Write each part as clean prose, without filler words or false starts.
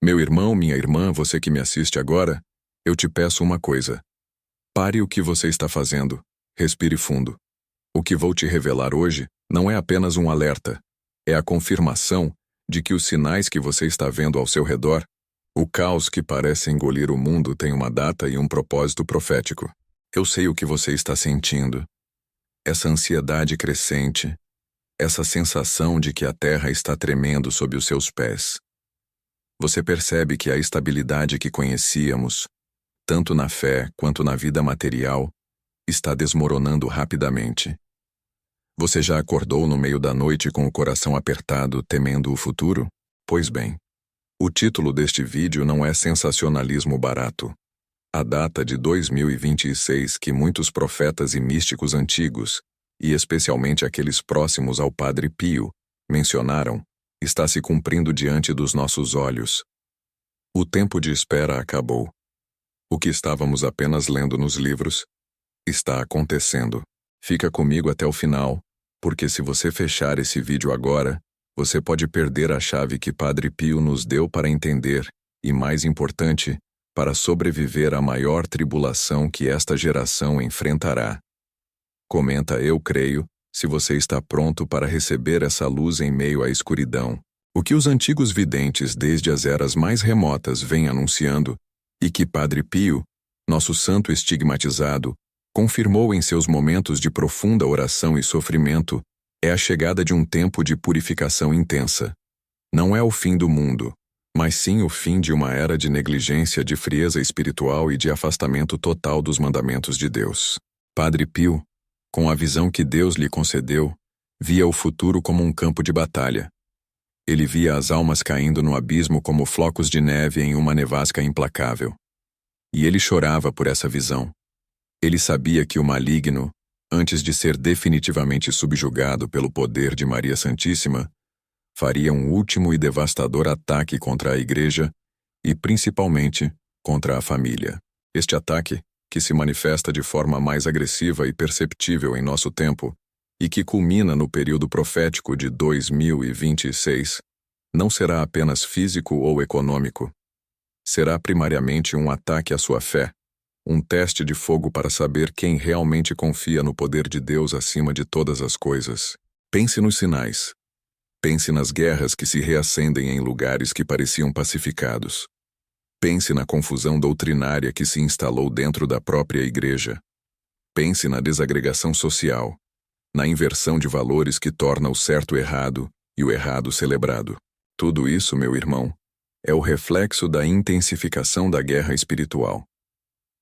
Meu irmão, minha irmã, você que me assiste agora, eu te peço uma coisa. Pare o que você está fazendo, respire fundo. O que vou te revelar hoje não é apenas um alerta, é a confirmação de que os sinais que você está vendo ao seu redor, o caos que parece engolir o mundo tem uma data e um propósito profético. Eu sei o que você está sentindo. Essa ansiedade crescente, essa sensação de que a terra está tremendo sob os seus pés. Você percebe que a estabilidade que conhecíamos, tanto na fé quanto na vida material, está desmoronando rapidamente. Você já acordou no meio da noite com o coração apertado, temendo o futuro? Pois bem, o título deste vídeo não é sensacionalismo barato. A data de 2026 que muitos profetas e místicos antigos, e especialmente aqueles próximos ao Padre Pio, mencionaram, está se cumprindo diante dos nossos olhos. O tempo de espera acabou. O que estávamos apenas lendo nos livros está acontecendo. Fica comigo até o final, porque se você fechar esse vídeo agora, você pode perder a chave que Padre Pio nos deu para entender, e mais importante, para sobreviver à maior tribulação que esta geração enfrentará. Comenta "Eu creio", se você está pronto para receber essa luz em meio à escuridão. O que os antigos videntes desde as eras mais remotas vêm anunciando, e que Padre Pio, nosso santo estigmatizado, confirmou em seus momentos de profunda oração e sofrimento, é a chegada de um tempo de purificação intensa. Não é o fim do mundo, mas sim o fim de uma era de negligência, de frieza espiritual e de afastamento total dos mandamentos de Deus. Padre Pio, com a visão que Deus lhe concedeu, via o futuro como um campo de batalha. Ele via as almas caindo no abismo como flocos de neve em uma nevasca implacável. E ele chorava por essa visão. Ele sabia que o maligno, antes de ser definitivamente subjugado pelo poder de Maria Santíssima, faria um último e devastador ataque contra a Igreja e, principalmente, contra a família. Este ataque, que se manifesta de forma mais agressiva e perceptível em nosso tempo, e que culmina no período profético de 2026, não será apenas físico ou econômico. Será primariamente um ataque à sua fé, um teste de fogo para saber quem realmente confia no poder de Deus acima de todas as coisas. Pense nos sinais. Pense nas guerras que se reacendem em lugares que pareciam pacificados. Pense na confusão doutrinária que se instalou dentro da própria Igreja. Pense na desagregação social, na inversão de valores que torna o certo errado e o errado celebrado. Tudo isso, meu irmão, é o reflexo da intensificação da guerra espiritual.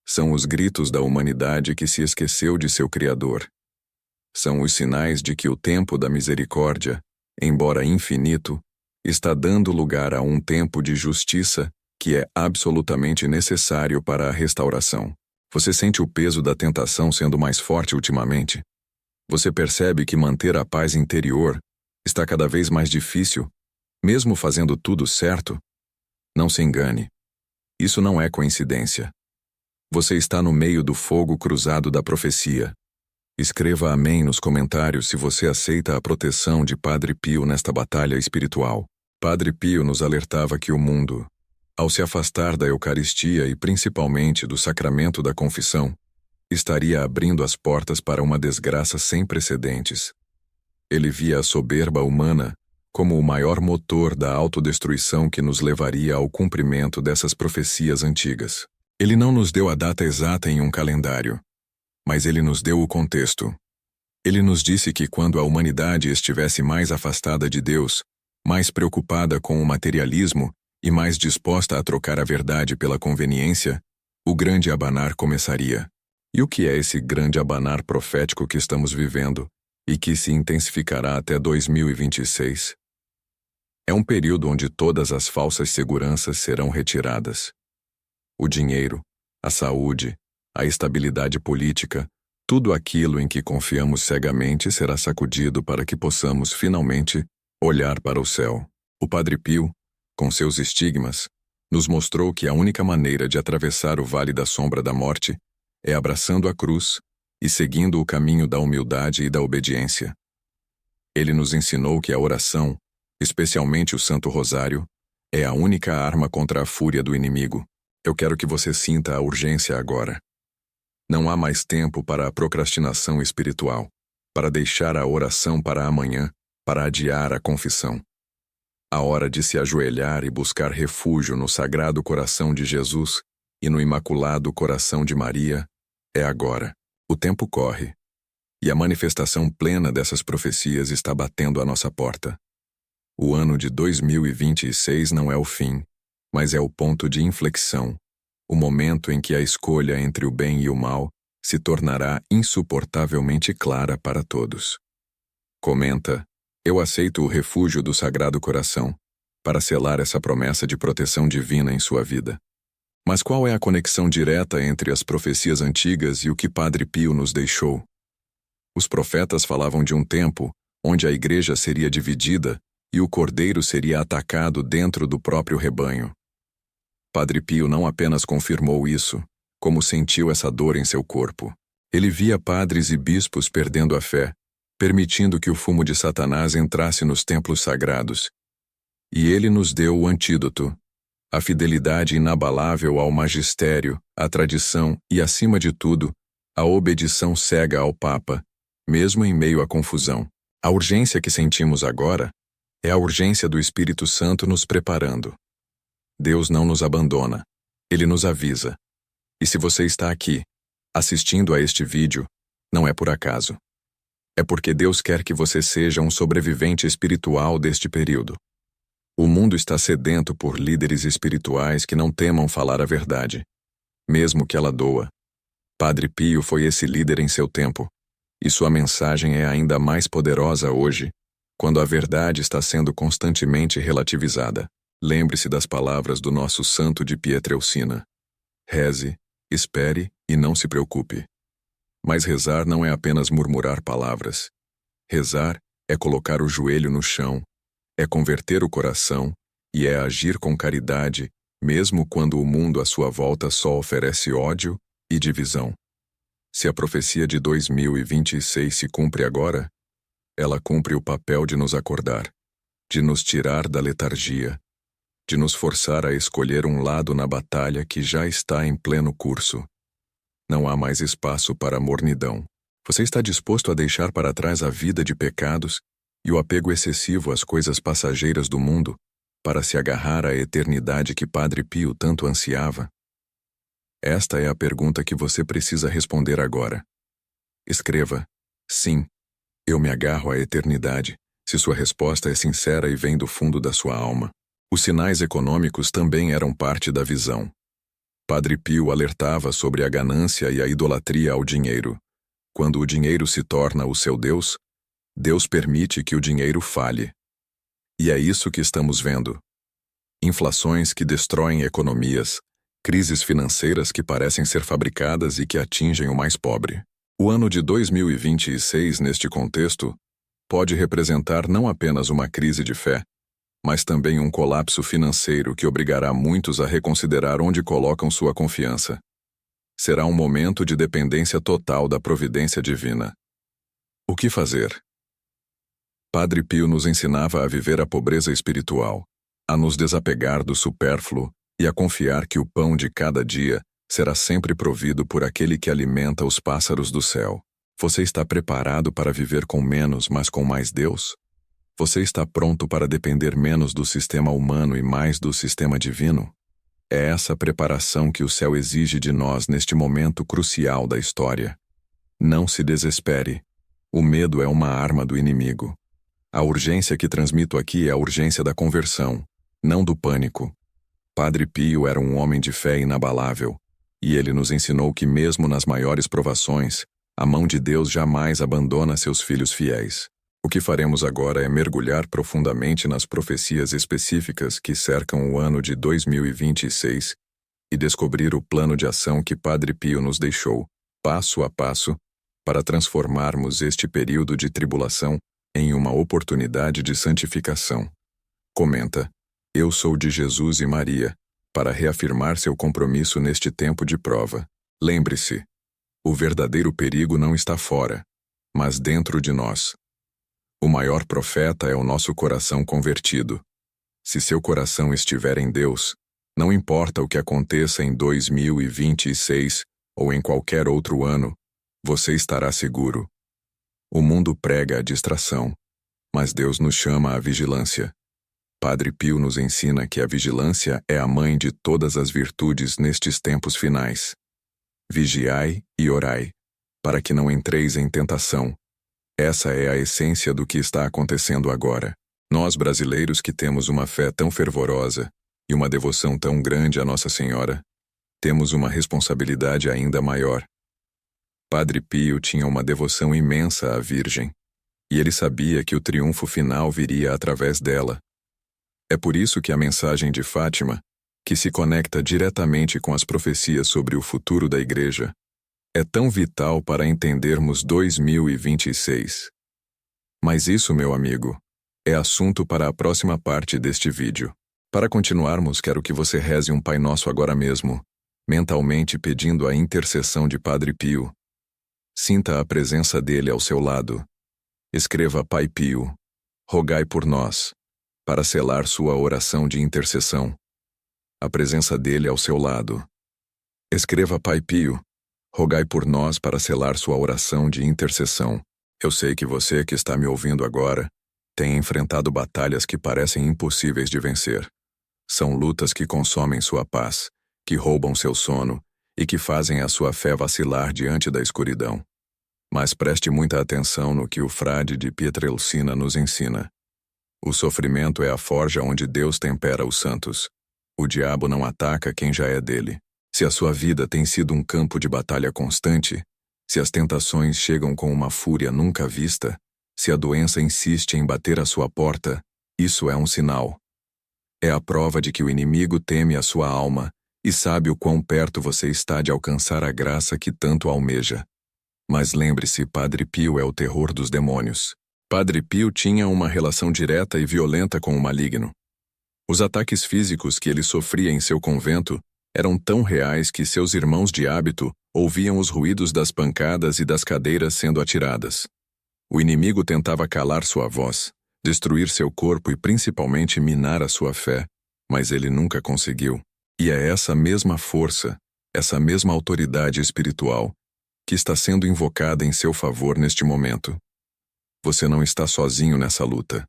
São os gritos da humanidade que se esqueceu de seu Criador. São os sinais de que o tempo da misericórdia, embora infinito, está dando lugar a um tempo de justiça que é absolutamente necessário para a restauração. Você sente o peso da tentação sendo mais forte ultimamente? Você percebe que manter a paz interior está cada vez mais difícil, mesmo fazendo tudo certo? Não se engane. Isso não é coincidência. Você está no meio do fogo cruzado da profecia. Escreva amém nos comentários se você aceita a proteção de Padre Pio nesta batalha espiritual. Padre Pio nos alertava que o mundo, ao se afastar da Eucaristia e principalmente do sacramento da confissão, estaria abrindo as portas para uma desgraça sem precedentes. Ele via a soberba humana como o maior motor da autodestruição que nos levaria ao cumprimento dessas profecias antigas. Ele não nos deu a data exata em um calendário, mas ele nos deu o contexto. Ele nos disse que quando a humanidade estivesse mais afastada de Deus, mais preocupada com o materialismo e mais disposta a trocar a verdade pela conveniência, o grande abanar começaria. E o que é esse grande abanar profético que estamos vivendo e que se intensificará até 2026? É um período onde todas as falsas seguranças serão retiradas. O dinheiro, a saúde, a estabilidade política, tudo aquilo em que confiamos cegamente será sacudido para que possamos, finalmente, olhar para o céu. O Padre Pio, com seus estigmas, nos mostrou que a única maneira de atravessar o vale da sombra da morte é abraçando a cruz e seguindo o caminho da humildade e da obediência. Ele nos ensinou que a oração, especialmente o Santo Rosário, É a única arma contra a fúria do inimigo. Eu quero que você sinta a urgência agora. Não há mais tempo para a procrastinação espiritual, para deixar a oração para amanhã, para adiar a confissão. A hora de se ajoelhar e buscar refúgio no Sagrado Coração de Jesus e no Imaculado Coração de Maria é agora. O tempo corre, e a manifestação plena dessas profecias está batendo à nossa porta. O ano de 2026 não é o fim, mas é o ponto de inflexão, o momento em que a escolha entre o bem e o mal se tornará insuportavelmente clara para todos. Comenta: eu aceito o refúgio do Sagrado Coração para selar essa promessa de proteção divina em sua vida. Mas qual é a conexão direta entre as profecias antigas e o que Padre Pio nos deixou? Os profetas falavam de um tempo onde a igreja seria dividida e o cordeiro seria atacado dentro do próprio rebanho. Padre Pio não apenas confirmou isso, como sentiu essa dor em seu corpo. Ele via padres e bispos perdendo a fé, permitindo que o fumo de Satanás entrasse nos templos sagrados. E ele nos deu o antídoto: a fidelidade inabalável ao magistério, à tradição e, acima de tudo, a obedição cega ao Papa, mesmo em meio à confusão. A urgência que sentimos agora é a urgência do Espírito Santo nos preparando. Deus não nos abandona, Ele nos avisa. E se você está aqui, assistindo a este vídeo, não é por acaso. É porque Deus quer que você seja um sobrevivente espiritual deste período. O mundo está sedento por líderes espirituais que não temam falar a verdade, mesmo que ela doa. Padre Pio foi esse líder em seu tempo, e sua mensagem é ainda mais poderosa hoje, quando a verdade está sendo constantemente relativizada. Lembre-se das palavras do nosso santo de Pietrelcina: reze, espere e não se preocupe. Mas rezar não é apenas murmurar palavras. Rezar é colocar o joelho no chão, é converter o coração e é agir com caridade, mesmo quando o mundo à sua volta só oferece ódio e divisão. Se a profecia de 2026 se cumpre agora, ela cumpre o papel de nos acordar, de nos tirar da letargia, de nos forçar a escolher um lado na batalha que já está em pleno curso. Não há mais espaço para mornidão. Você está disposto a deixar para trás a vida de pecados e o apego excessivo às coisas passageiras do mundo para se agarrar à eternidade que Padre Pio tanto ansiava? Esta é a pergunta que você precisa responder agora. Escreva: sim, eu me agarro à eternidade, se sua resposta é sincera e vem do fundo da sua alma. Os sinais econômicos também eram parte da visão. Padre Pio alertava sobre a ganância e a idolatria ao dinheiro. Quando o dinheiro se torna o seu Deus, Deus permite que o dinheiro falhe. E é isso que estamos vendo. Inflações que destroem economias, crises financeiras que parecem ser fabricadas e que atingem o mais pobre. O ano de 2026, neste contexto, pode representar não apenas uma crise de fé, mas também um colapso financeiro que obrigará muitos a reconsiderar onde colocam sua confiança. Será um momento de dependência total da providência divina. O que fazer? Padre Pio nos ensinava a viver a pobreza espiritual, a nos desapegar do supérfluo e a confiar que o pão de cada dia será sempre provido por aquele que alimenta os pássaros do céu. Você está preparado para viver com menos, mas com mais Deus? Você está pronto para depender menos do sistema humano e mais do sistema divino? É essa preparação que o céu exige de nós neste momento crucial da história. Não se desespere. O medo é uma arma do inimigo. A urgência que transmito aqui é a urgência da conversão, não do pânico. Padre Pio era um homem de fé inabalável, e ele nos ensinou que mesmo nas maiores provações, a mão de Deus jamais abandona seus filhos fiéis. O que faremos agora é mergulhar profundamente nas profecias específicas que cercam o ano de 2026 e descobrir o plano de ação que Padre Pio nos deixou, passo a passo, para transformarmos este período de tribulação em uma oportunidade de santificação. Comenta: eu sou de Jesus e Maria, para reafirmar seu compromisso neste tempo de prova. Lembre-se, o verdadeiro perigo não está fora, mas dentro de nós. O maior profeta é o nosso coração convertido. Se seu coração estiver em Deus, não importa o que aconteça em 2026 ou em qualquer outro ano, você estará seguro. O mundo prega a distração, mas Deus nos chama à vigilância. Padre Pio nos ensina que a vigilância é a mãe de todas as virtudes nestes tempos finais. Vigiai e orai, para que não entreis em tentação. Essa é a essência do que está acontecendo agora. Nós brasileiros que temos uma fé tão fervorosa e uma devoção tão grande à Nossa Senhora, temos uma responsabilidade ainda maior. Padre Pio tinha uma devoção imensa à Virgem, e ele sabia que o triunfo final viria através dela. É por isso que a mensagem de Fátima, que se conecta diretamente com as profecias sobre o futuro da Igreja, é tão vital para entendermos 2026. Mas isso, meu amigo, é assunto para a próxima parte deste vídeo. Para continuarmos, quero que você reze um Pai Nosso agora mesmo, mentalmente pedindo a intercessão de Padre Pio. Sinta a presença dele ao seu lado. Escreva: Pai Pio, rogai por nós, para selar sua oração de intercessão. A presença dele ao seu lado. Escreva: Pai Pio, rogai por nós para selar sua oração de intercessão. Eu sei que você que está me ouvindo agora tem enfrentado batalhas que parecem impossíveis de vencer. São lutas que consomem sua paz, que roubam seu sono e que fazem a sua fé vacilar diante da escuridão. Mas preste muita atenção no que o frade de Pietrelcina nos ensina. O sofrimento é a forja onde Deus tempera os santos. O diabo não ataca quem já é dele. Se a sua vida tem sido um campo de batalha constante, se as tentações chegam com uma fúria nunca vista, se a doença insiste em bater à sua porta, isso é um sinal. É a prova de que o inimigo teme a sua alma e sabe o quão perto você está de alcançar a graça que tanto almeja. Mas lembre-se, Padre Pio é o terror dos demônios. Padre Pio tinha uma relação direta e violenta com o maligno. Os ataques físicos que ele sofria em seu convento eram tão reais que seus irmãos de hábito ouviam os ruídos das pancadas e das cadeiras sendo atiradas. O inimigo tentava calar sua voz, destruir seu corpo e principalmente minar a sua fé, mas ele nunca conseguiu. E é essa mesma força, essa mesma autoridade espiritual, que está sendo invocada em seu favor neste momento. Você não está sozinho nessa luta.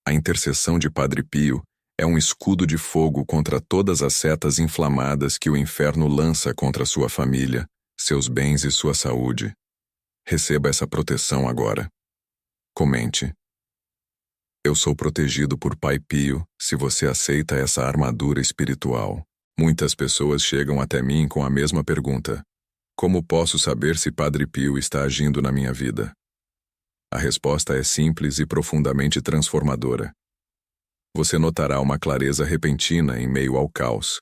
A intercessão de Padre Pio é um escudo de fogo contra todas as setas inflamadas que o inferno lança contra sua família, seus bens e sua saúde. Receba essa proteção agora. Comente: eu sou protegido por Pai Pio, se você aceita essa armadura espiritual. Muitas pessoas chegam até mim com a mesma pergunta: como posso saber se Padre Pio está agindo na minha vida? A resposta é simples e profundamente transformadora. Você notará uma clareza repentina em meio ao caos.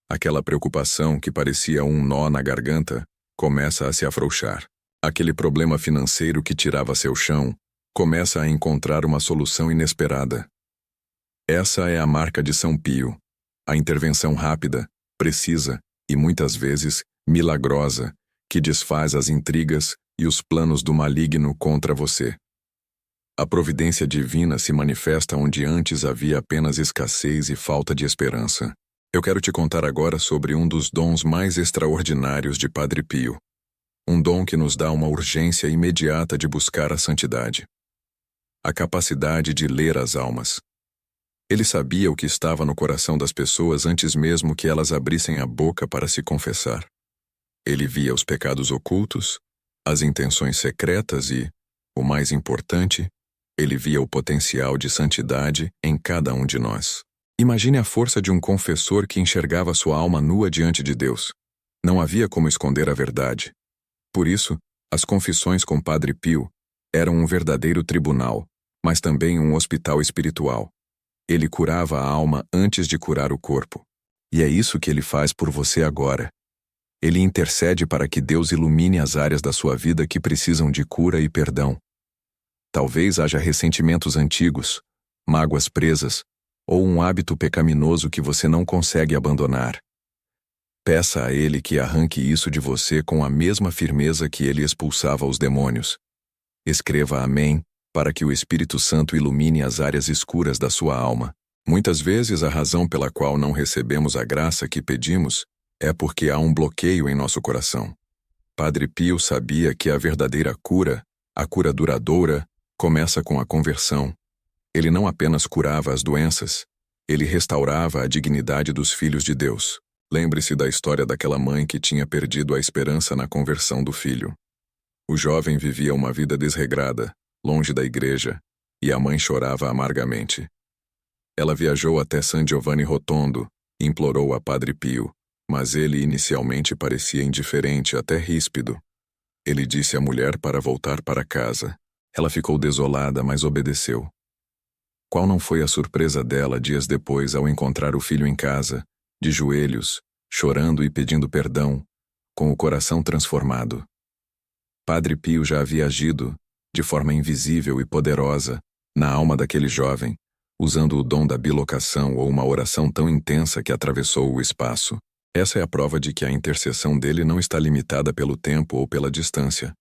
Aquela preocupação que parecia um nó na garganta começa a se afrouxar. Aquele problema financeiro que tirava seu chão começa a encontrar uma solução inesperada. Essa é a marca de São Pio, a intervenção rápida, precisa e muitas vezes milagrosa que desfaz as intrigas e os planos do maligno contra você. A providência divina se manifesta onde antes havia apenas escassez e falta de esperança. Eu quero te contar agora sobre um dos dons mais extraordinários de Padre Pio. Um dom que nos dá uma urgência imediata de buscar a santidade. A capacidade de ler as almas. Ele sabia o que estava no coração das pessoas antes mesmo que elas abrissem a boca para se confessar. Ele via os pecados ocultos, as intenções secretas e, o mais importante, ele via o potencial de santidade em cada um de nós. Imagine a força de um confessor que enxergava sua alma nua diante de Deus. Não havia como esconder a verdade. Por isso, as confissões com Padre Pio eram um verdadeiro tribunal, mas também um hospital espiritual. Ele curava a alma antes de curar o corpo. E é isso que ele faz por você agora. Ele intercede para que Deus ilumine as áreas da sua vida que precisam de cura e perdão. Talvez haja ressentimentos antigos, mágoas presas, ou um hábito pecaminoso que você não consegue abandonar. Peça a Ele que arranque isso de você com a mesma firmeza que Ele expulsava os demônios. Escreva Amém, para que o Espírito Santo ilumine as áreas escuras da sua alma. Muitas vezes a razão pela qual não recebemos a graça que pedimos é porque há um bloqueio em nosso coração. Padre Pio sabia que a verdadeira cura, a cura duradoura, começa com a conversão. Ele não apenas curava as doenças, ele restaurava a dignidade dos filhos de Deus. Lembre-se da história daquela mãe que tinha perdido a esperança na conversão do filho. O jovem vivia uma vida desregrada, longe da igreja, e a mãe chorava amargamente. Ela viajou até San Giovanni Rotondo e implorou a Padre Pio, mas ele inicialmente parecia indiferente, até ríspido. Ele disse à mulher para voltar para casa. Ela ficou desolada, mas obedeceu. Qual não foi a surpresa dela dias depois ao encontrar o filho em casa, de joelhos, chorando e pedindo perdão, com o coração transformado. Padre Pio já havia agido, de forma invisível e poderosa, na alma daquele jovem, usando o dom da bilocação ou uma oração tão intensa que atravessou o espaço. Essa é a prova de que a intercessão dele não está limitada pelo tempo ou pela distância.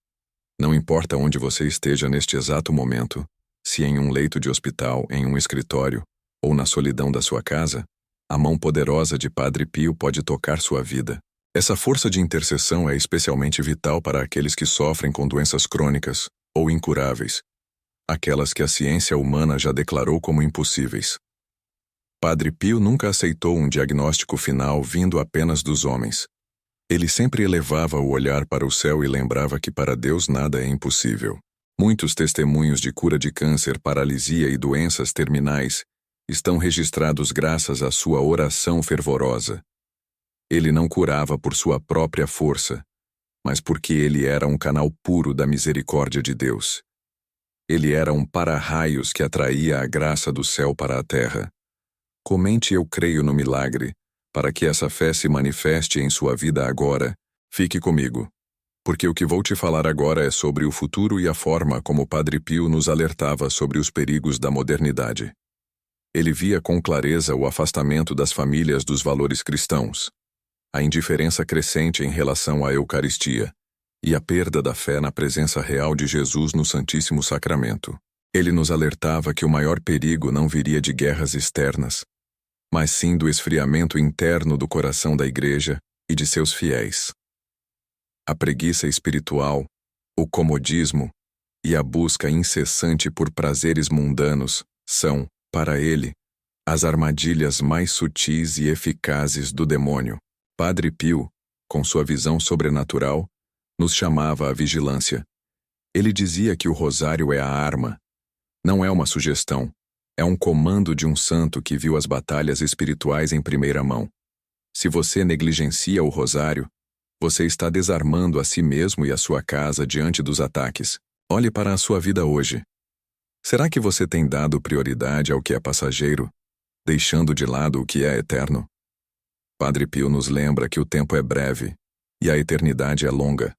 Não importa onde você esteja neste exato momento, se em um leito de hospital, em um escritório, ou na solidão da sua casa, a mão poderosa de Padre Pio pode tocar sua vida. Essa força de intercessão é especialmente vital para aqueles que sofrem com doenças crônicas ou incuráveis, aquelas que a ciência humana já declarou como impossíveis. Padre Pio nunca aceitou um diagnóstico final vindo apenas dos homens. Ele sempre elevava o olhar para o céu e lembrava que para Deus nada é impossível. Muitos testemunhos de cura de câncer, paralisia e doenças terminais estão registrados graças à sua oração fervorosa. Ele não curava por sua própria força, mas porque ele era um canal puro da misericórdia de Deus. Ele era um para-raios que atraía a graça do céu para a terra. Comente "Eu creio no milagre", para que essa fé se manifeste em sua vida agora. Fique comigo, porque o que vou te falar agora é sobre o futuro e a forma como Padre Pio nos alertava sobre os perigos da modernidade. Ele via com clareza o afastamento das famílias dos valores cristãos, a indiferença crescente em relação à Eucaristia e a perda da fé na presença real de Jesus no Santíssimo Sacramento. Ele nos alertava que o maior perigo não viria de guerras externas, mas sim do esfriamento interno do coração da Igreja e de seus fiéis. A preguiça espiritual, o comodismo e a busca incessante por prazeres mundanos são, para ele, as armadilhas mais sutis e eficazes do demônio. Padre Pio, com sua visão sobrenatural, nos chamava à vigilância. Ele dizia que o rosário é a arma. Não é uma sugestão, é um comando de um santo que viu as batalhas espirituais em primeira mão. Se você negligencia o rosário, você está desarmando a si mesmo e a sua casa diante dos ataques. Olhe para a sua vida hoje. Será que você tem dado prioridade ao que é passageiro, deixando de lado o que é eterno? Padre Pio nos lembra que o tempo é breve e a eternidade é longa.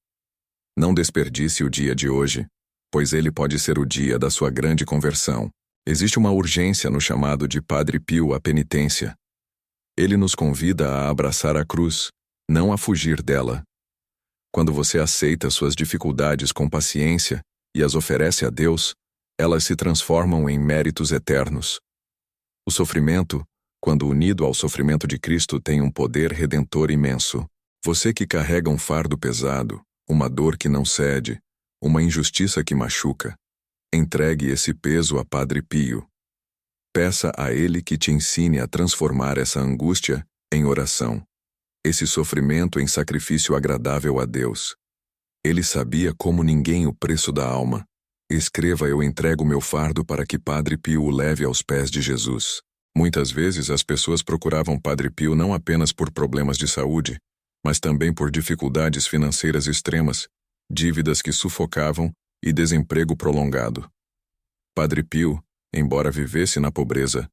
Não desperdice o dia de hoje, pois ele pode ser o dia da sua grande conversão. Existe uma urgência no chamado de Padre Pio à penitência. Ele nos convida a abraçar a cruz, não a fugir dela. Quando você aceita suas dificuldades com paciência e as oferece a Deus, elas se transformam em méritos eternos. O sofrimento, quando unido ao sofrimento de Cristo, tem um poder redentor imenso. Você que carrega um fardo pesado, uma dor que não cede, uma injustiça que machuca, entregue esse peso a Padre Pio. Peça a ele que te ensine a transformar essa angústia em oração, esse sofrimento em sacrifício agradável a Deus. Ele sabia como ninguém o preço da alma. Escreva: "Eu entrego meu fardo", para que Padre Pio o leve aos pés de Jesus. Muitas vezes as pessoas procuravam Padre Pio não apenas por problemas de saúde, mas também por dificuldades financeiras extremas, dívidas que sufocavam e desemprego prolongado. Padre Pio, embora vivesse na pobreza,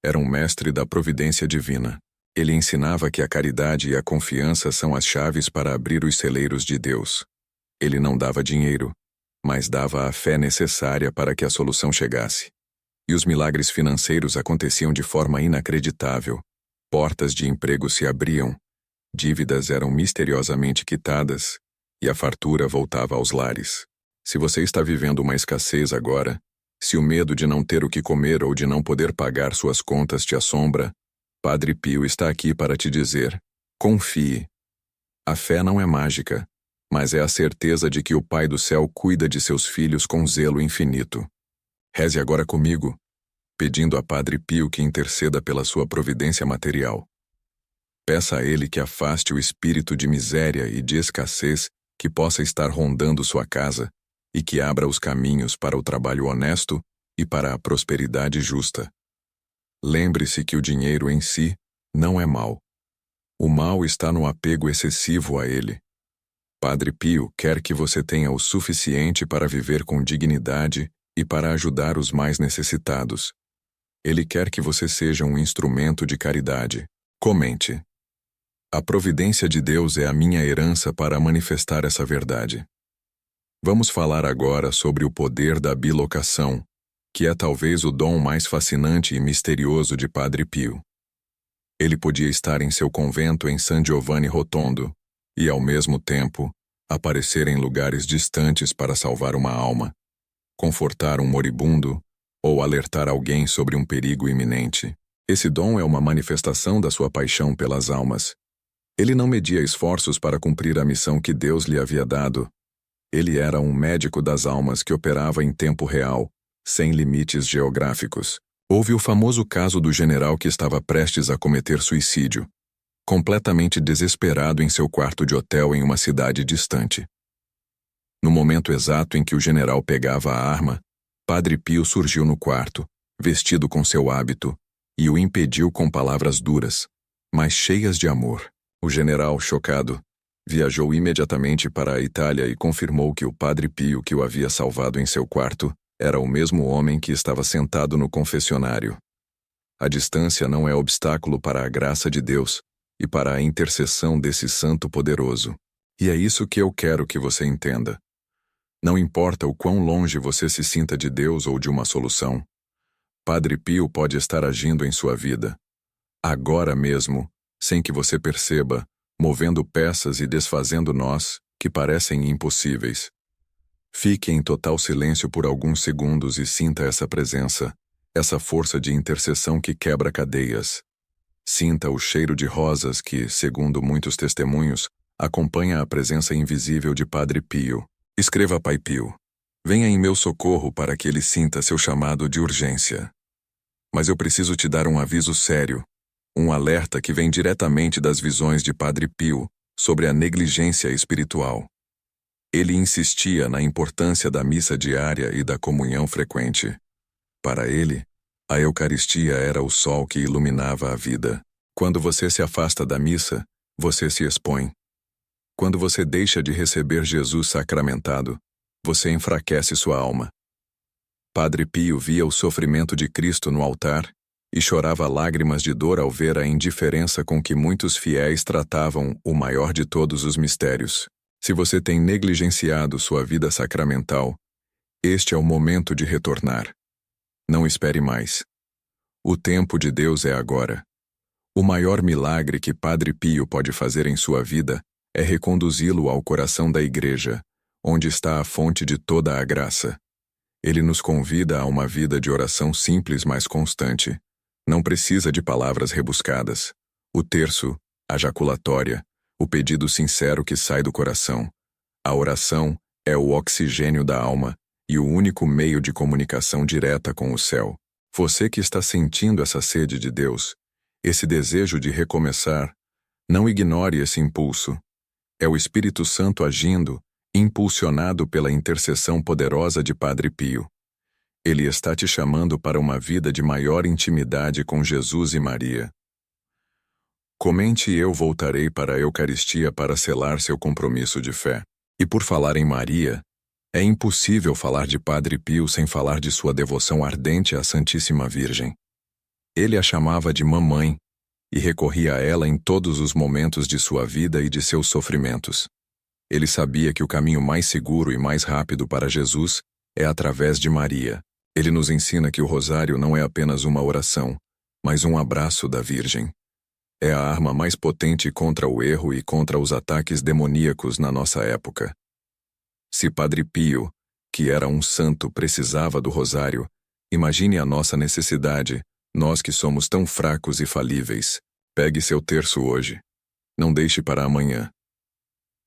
era um mestre da providência divina. Ele ensinava que a caridade e a confiança são as chaves para abrir os celeiros de Deus. Ele não dava dinheiro, mas dava a fé necessária para que a solução chegasse. E os milagres financeiros aconteciam de forma inacreditável. Portas de emprego se abriam, dívidas eram misteriosamente quitadas, e a fartura voltava aos lares. Se você está vivendo uma escassez agora, Se o medo de não ter o que comer ou de não poder pagar suas contas te assombra, Padre Pio está aqui para te dizer: confie. A fé não é mágica, mas é a certeza de que o Pai do céu cuida de seus filhos com zelo infinito. Reze agora comigo, pedindo a Padre Pio que interceda pela sua providência material. Peça a ele que afaste o espírito de miséria e de escassez que possa estar rondando sua casa e que abra os caminhos para o trabalho honesto e para a prosperidade justa. Lembre-se que o dinheiro em si não é mal. O mal está no apego excessivo a ele. Padre Pio quer que você tenha o suficiente para viver com dignidade e para ajudar os mais necessitados. Ele quer que você seja um instrumento de caridade. Comente: a providência de Deus é a minha herança para manifestar essa verdade. Vamos falar agora sobre o poder da bilocação, que é talvez o dom mais fascinante e misterioso de Padre Pio. Ele podia estar em seu convento em San Giovanni Rotondo e, ao mesmo tempo, aparecer em lugares distantes para salvar uma alma, confortar um moribundo ou alertar alguém sobre um perigo iminente. Esse dom é uma manifestação da sua paixão pelas almas. Ele não media esforços para cumprir a missão que Deus lhe havia dado. Ele era um médico das almas que operava em tempo real, sem limites geográficos. Houve o famoso caso do general que estava prestes a cometer suicídio, completamente desesperado em seu quarto de hotel em uma cidade distante. No momento exato em que o general pegava a arma, Padre Pio surgiu no quarto, vestido com seu hábito, e o impediu com palavras duras, mas cheias de amor. O general, chocado, viajou imediatamente para a Itália e confirmou que o Padre Pio que o havia salvado em seu quarto era o mesmo homem que estava sentado no confessionário. A distância não é obstáculo para a graça de Deus e para a intercessão desse santo poderoso. E é isso que eu quero que você entenda. Não importa o quão longe você se sinta de Deus ou de uma solução, Padre Pio pode estar agindo em sua vida, agora mesmo, sem que você perceba, movendo peças e desfazendo nós que parecem impossíveis. Fique em total silêncio por alguns segundos e sinta essa presença, essa força de intercessão que quebra cadeias. Sinta o cheiro de rosas que, segundo muitos testemunhos, acompanha a presença invisível de Padre Pio. Escreva a Pai Pio: venha em meu socorro para que ele sinta seu chamado de urgência. Mas eu preciso te dar um aviso sério, um alerta que vem diretamente das visões de Padre Pio sobre a negligência espiritual. Ele insistia na importância da missa diária e da comunhão frequente. Para ele, a Eucaristia era o sol que iluminava a vida. Quando você se afasta da missa, você se expõe. Quando você deixa de receber Jesus sacramentado, você enfraquece sua alma. Padre Pio via o sofrimento de Cristo no altar e chorava lágrimas de dor ao ver a indiferença com que muitos fiéis tratavam o maior de todos os mistérios. Se você tem negligenciado sua vida sacramental, este é o momento de retornar. Não espere mais. O tempo de Deus é agora. O maior milagre que Padre Pio pode fazer em sua vida é reconduzi-lo ao coração da Igreja, onde está a fonte de toda a graça. Ele nos convida a uma vida de oração simples, mas constante. Não precisa de palavras rebuscadas. O terço, a jaculatória, o pedido sincero que sai do coração. A oração é o oxigênio da alma e o único meio de comunicação direta com o céu. Você que está sentindo essa sede de Deus, esse desejo de recomeçar, não ignore esse impulso. É o Espírito Santo agindo, impulsionado pela intercessão poderosa de Padre Pio. Ele está te chamando para uma vida de maior intimidade com Jesus e Maria. Comente e eu voltarei para a Eucaristia para selar seu compromisso de fé. E por falar em Maria, é impossível falar de Padre Pio sem falar de sua devoção ardente à Santíssima Virgem. Ele a chamava de mamãe e recorria a ela em todos os momentos de sua vida e de seus sofrimentos. Ele sabia que o caminho mais seguro e mais rápido para Jesus é através de Maria. Ele nos ensina que o rosário não é apenas uma oração, mas um abraço da Virgem. É a arma mais potente contra o erro e contra os ataques demoníacos na nossa época. Se Padre Pio, que era um santo, precisava do rosário, imagine a nossa necessidade, nós que somos tão fracos e falíveis. Pegue seu terço hoje. Não deixe para amanhã.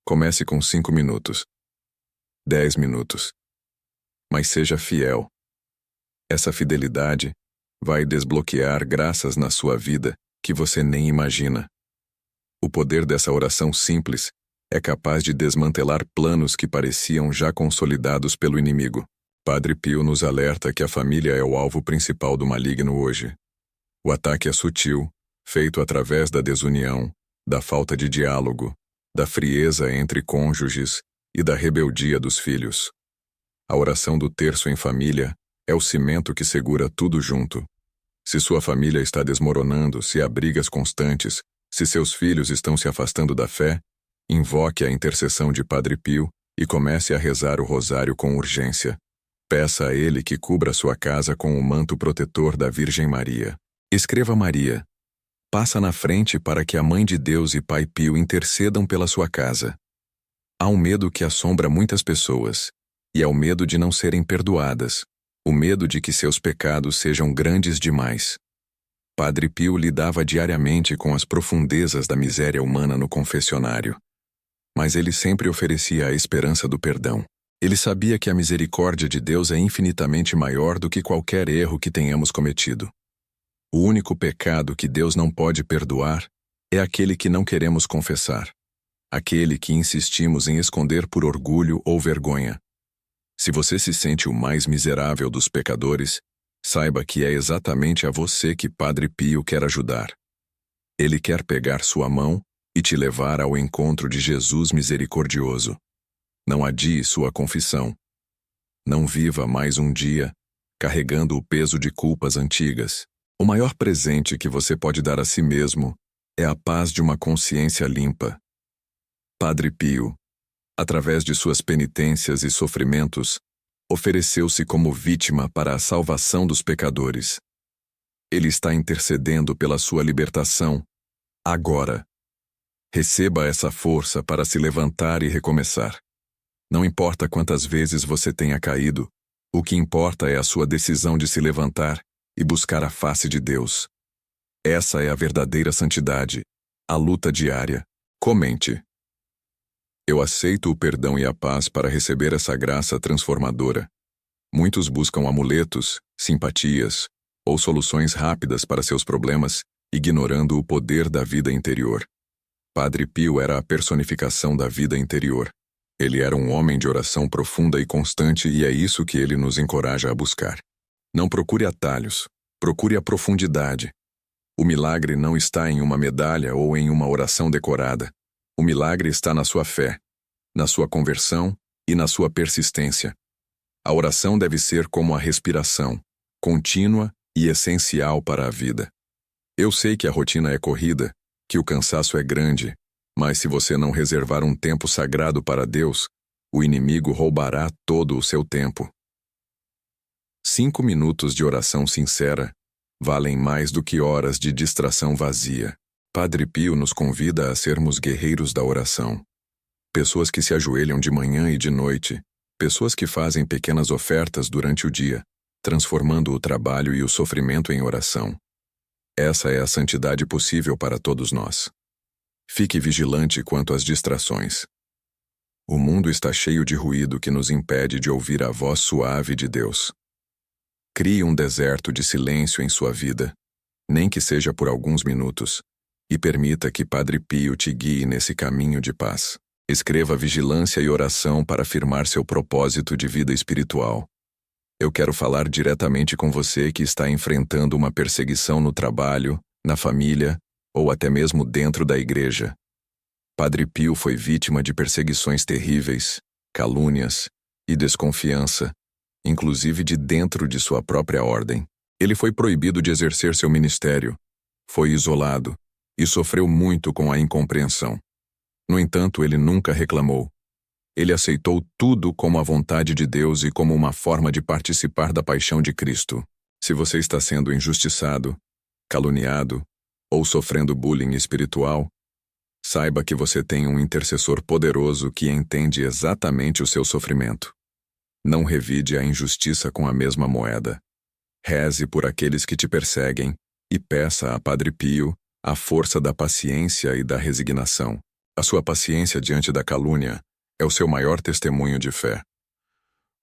Comece com 5 minutos. 10 minutos. Mas seja fiel. Essa fidelidade vai desbloquear graças na sua vida que você nem imagina. O poder dessa oração simples é capaz de desmantelar planos que pareciam já consolidados pelo inimigo. Padre Pio nos alerta que a família é o alvo principal do maligno hoje. O ataque é sutil, feito através da desunião, da falta de diálogo, da frieza entre cônjuges e da rebeldia dos filhos. A oração do terço em família é o cimento que segura tudo junto. Se sua família está desmoronando, se há brigas constantes, se seus filhos estão se afastando da fé, invoque a intercessão de Padre Pio e comece a rezar o rosário com urgência. Peça a ele que cubra sua casa com o manto protetor da Virgem Maria. Escreva Maria. Passa na frente para que a Mãe de Deus e Pai Pio intercedam pela sua casa. Há um medo que assombra muitas pessoas, e é o medo de não serem perdoadas, o medo de que seus pecados sejam grandes demais. Padre Pio lidava diariamente com as profundezas da miséria humana no confessionário. Mas ele sempre oferecia a esperança do perdão. Ele sabia que a misericórdia de Deus é infinitamente maior do que qualquer erro que tenhamos cometido. O único pecado que Deus não pode perdoar é aquele que não queremos confessar, aquele que insistimos em esconder por orgulho ou vergonha. Se você se sente o mais miserável dos pecadores, saiba que é exatamente a você que Padre Pio quer ajudar. Ele quer pegar sua mão e te levar ao encontro de Jesus misericordioso. Não adie sua confissão. Não viva mais um dia carregando o peso de culpas antigas. O maior presente que você pode dar a si mesmo é a paz de uma consciência limpa. Padre Pio, através de suas penitências e sofrimentos, ofereceu-se como vítima para a salvação dos pecadores. Ele está intercedendo pela sua libertação, agora. Receba essa força para se levantar e recomeçar. Não importa quantas vezes você tenha caído, o que importa é a sua decisão de se levantar e buscar a face de Deus. Essa é a verdadeira santidade, a luta diária. Comente. Eu aceito o perdão e a paz para receber essa graça transformadora. Muitos buscam amuletos, simpatias ou soluções rápidas para seus problemas, ignorando o poder da vida interior. Padre Pio era a personificação da vida interior. Ele era um homem de oração profunda e constante e é isso que ele nos encoraja a buscar. Não procure atalhos, procure a profundidade. O milagre não está em uma medalha ou em uma oração decorada. O milagre está na sua fé, na sua conversão e na sua persistência. A oração deve ser como a respiração, contínua e essencial para a vida. Eu sei que a rotina é corrida, que o cansaço é grande, mas se você não reservar um tempo sagrado para Deus, o inimigo roubará todo o seu tempo. 5 minutos de oração sincera valem mais do que horas de distração vazia. Padre Pio nos convida a sermos guerreiros da oração. Pessoas que se ajoelham de manhã e de noite, pessoas que fazem pequenas ofertas durante o dia, transformando o trabalho e o sofrimento em oração. Essa é a santidade possível para todos nós. Fique vigilante quanto às distrações. O mundo está cheio de ruído que nos impede de ouvir a voz suave de Deus. Crie um deserto de silêncio em sua vida, nem que seja por alguns minutos, e permita que Padre Pio te guie nesse caminho de paz. Escreva vigilância e oração para afirmar seu propósito de vida espiritual. Eu quero falar diretamente com você que está enfrentando uma perseguição no trabalho, na família ou até mesmo dentro da igreja. Padre Pio foi vítima de perseguições terríveis, calúnias e desconfiança, inclusive de dentro de sua própria ordem. Ele foi proibido de exercer seu ministério, foi isolado e sofreu muito com a incompreensão. No entanto, ele nunca reclamou. Ele aceitou tudo como a vontade de Deus e como uma forma de participar da paixão de Cristo. Se você está sendo injustiçado, caluniado ou sofrendo bullying espiritual, saiba que você tem um intercessor poderoso que entende exatamente o seu sofrimento. Não revide a injustiça com a mesma moeda. Reze por aqueles que te perseguem e peça a Padre Pio a força da paciência e da resignação. A sua paciência diante da calúnia é o seu maior testemunho de fé.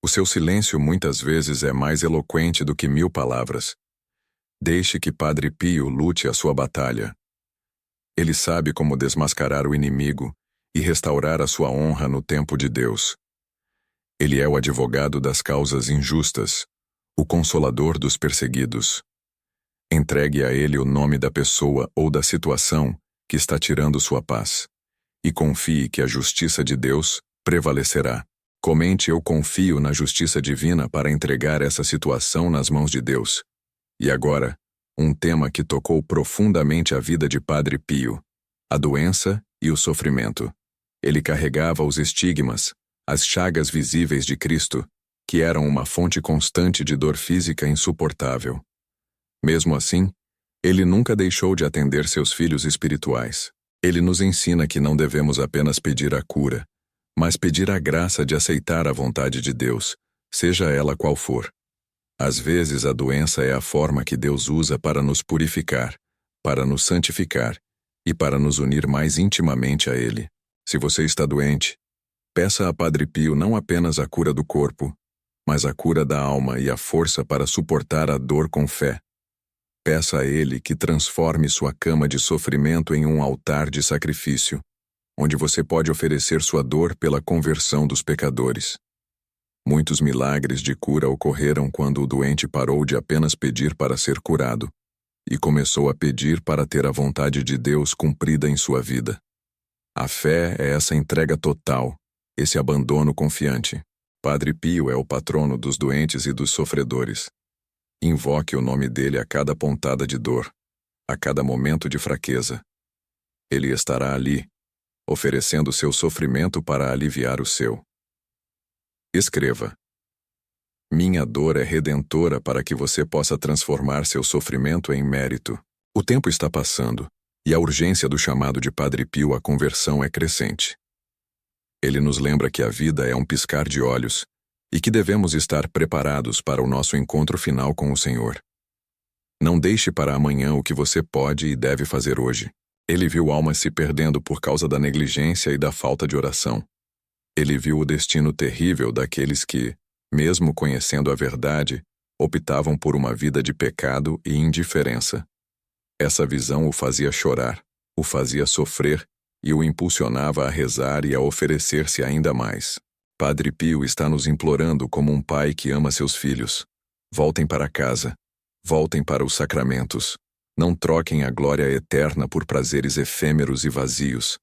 O seu silêncio muitas vezes é mais eloquente do que 1000 palavras. Deixe que Padre Pio lute a sua batalha. Ele sabe como desmascarar o inimigo e restaurar a sua honra no tempo de Deus. Ele é o advogado das causas injustas, o consolador dos perseguidos. Entregue a ele o nome da pessoa ou da situação que está tirando sua paz, e confie que a justiça de Deus prevalecerá. Comente: eu confio na justiça divina para entregar essa situação nas mãos de Deus. E agora, um tema que tocou profundamente a vida de Padre Pio: a doença e o sofrimento. Ele carregava os estigmas, as chagas visíveis de Cristo, que eram uma fonte constante de dor física insuportável. Mesmo assim, ele nunca deixou de atender seus filhos espirituais. Ele nos ensina que não devemos apenas pedir a cura, mas pedir a graça de aceitar a vontade de Deus, seja ela qual for. Às vezes a doença é a forma que Deus usa para nos purificar, para nos santificar e para nos unir mais intimamente a Ele. Se você está doente, peça a Padre Pio não apenas a cura do corpo, mas a cura da alma e a força para suportar a dor com fé. Peça a Ele que transforme sua cama de sofrimento em um altar de sacrifício, onde você pode oferecer sua dor pela conversão dos pecadores. Muitos milagres de cura ocorreram quando o doente parou de apenas pedir para ser curado e começou a pedir para ter a vontade de Deus cumprida em sua vida. A fé é essa entrega total, esse abandono confiante. Padre Pio é o patrono dos doentes e dos sofredores. Invoque o nome dele a cada pontada de dor, a cada momento de fraqueza. Ele estará ali, oferecendo seu sofrimento para aliviar o seu. Escreva: minha dor é redentora para que você possa transformar seu sofrimento em mérito. O tempo está passando, e a urgência do chamado de Padre Pio à conversão é crescente. Ele nos lembra que a vida é um piscar de olhos e que devemos estar preparados para o nosso encontro final com o Senhor. Não deixe para amanhã o que você pode e deve fazer hoje. Ele viu almas se perdendo por causa da negligência e da falta de oração. Ele viu o destino terrível daqueles que, mesmo conhecendo a verdade, optavam por uma vida de pecado e indiferença. Essa visão o fazia chorar, o fazia sofrer e o impulsionava a rezar e a oferecer-se ainda mais. Padre Pio está nos implorando como um pai que ama seus filhos. Voltem para casa. Voltem para os sacramentos. Não troquem a glória eterna por prazeres efêmeros e vazios.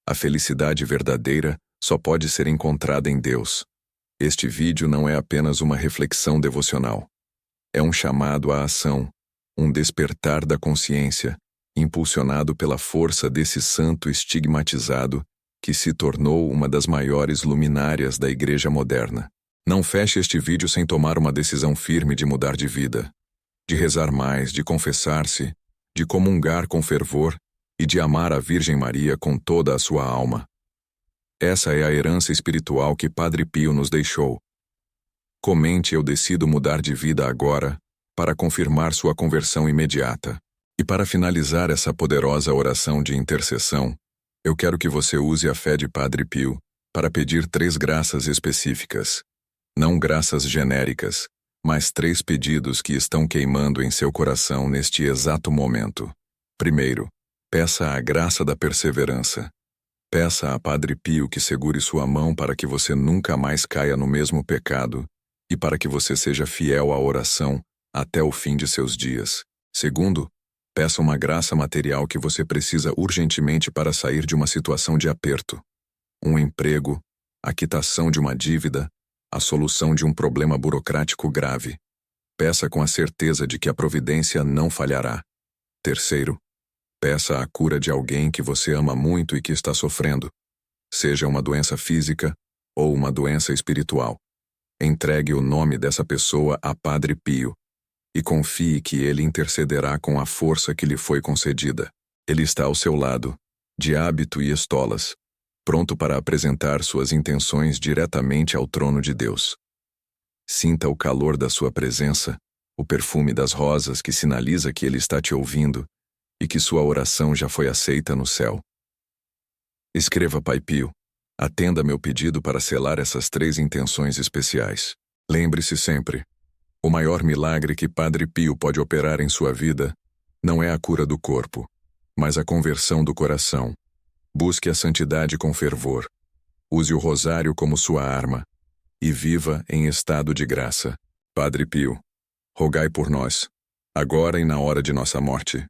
A felicidade verdadeira só pode ser encontrada em Deus. Este vídeo não é apenas uma reflexão devocional. É um chamado à ação, um despertar da consciência, impulsionado pela força desse santo estigmatizado que se tornou uma das maiores luminárias da Igreja moderna. Não feche este vídeo sem tomar uma decisão firme de mudar de vida, de rezar mais, de confessar-se, de comungar com fervor e de amar a Virgem Maria com toda a sua alma. Essa é a herança espiritual que Padre Pio nos deixou. Comente: eu decido mudar de vida agora, para confirmar sua conversão imediata. E para finalizar essa poderosa oração de intercessão, eu quero que você use a fé de Padre Pio para pedir 3 graças específicas. Não graças genéricas, mas 3 pedidos que estão queimando em seu coração neste exato momento. Primeiro, peça a graça da perseverança. Peça a Padre Pio que segure sua mão para que você nunca mais caia no mesmo pecado e para que você seja fiel à oração até o fim de seus dias. Segundo, peça uma graça material que você precisa urgentemente para sair de uma situação de aperto. Um emprego, a quitação de uma dívida, a solução de um problema burocrático grave. Peça com a certeza de que a providência não falhará. Terceiro, peça a cura de alguém que você ama muito e que está sofrendo, seja uma doença física ou uma doença espiritual. Entregue o nome dessa pessoa a Padre Pio e confie que ele intercederá com a força que lhe foi concedida. Ele está ao seu lado, de hábito e estolas, pronto para apresentar suas intenções diretamente ao trono de Deus. Sinta o calor da sua presença, o perfume das rosas que sinaliza que Ele está te ouvindo e que sua oração já foi aceita no céu. Escreva, Pai Pio, atenda meu pedido para selar essas 3 intenções especiais. Lembre-se sempre, o maior milagre que Padre Pio pode operar em sua vida não é a cura do corpo, mas a conversão do coração. Busque a santidade com fervor. Use o rosário como sua arma e viva em estado de graça. Padre Pio, rogai por nós, agora e na hora de nossa morte.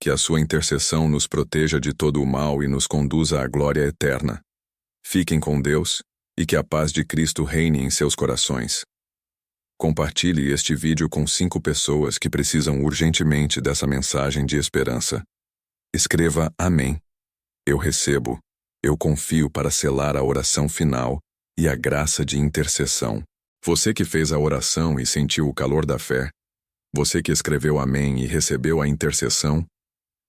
Que a sua intercessão nos proteja de todo o mal e nos conduza à glória eterna. Fiquem com Deus e que a paz de Cristo reine em seus corações. Compartilhe este vídeo com 5 pessoas que precisam urgentemente dessa mensagem de esperança. Escreva Amém. Eu recebo, eu confio para selar a oração final e a graça de intercessão. Você que fez a oração e sentiu o calor da fé, você que escreveu Amém e recebeu a intercessão,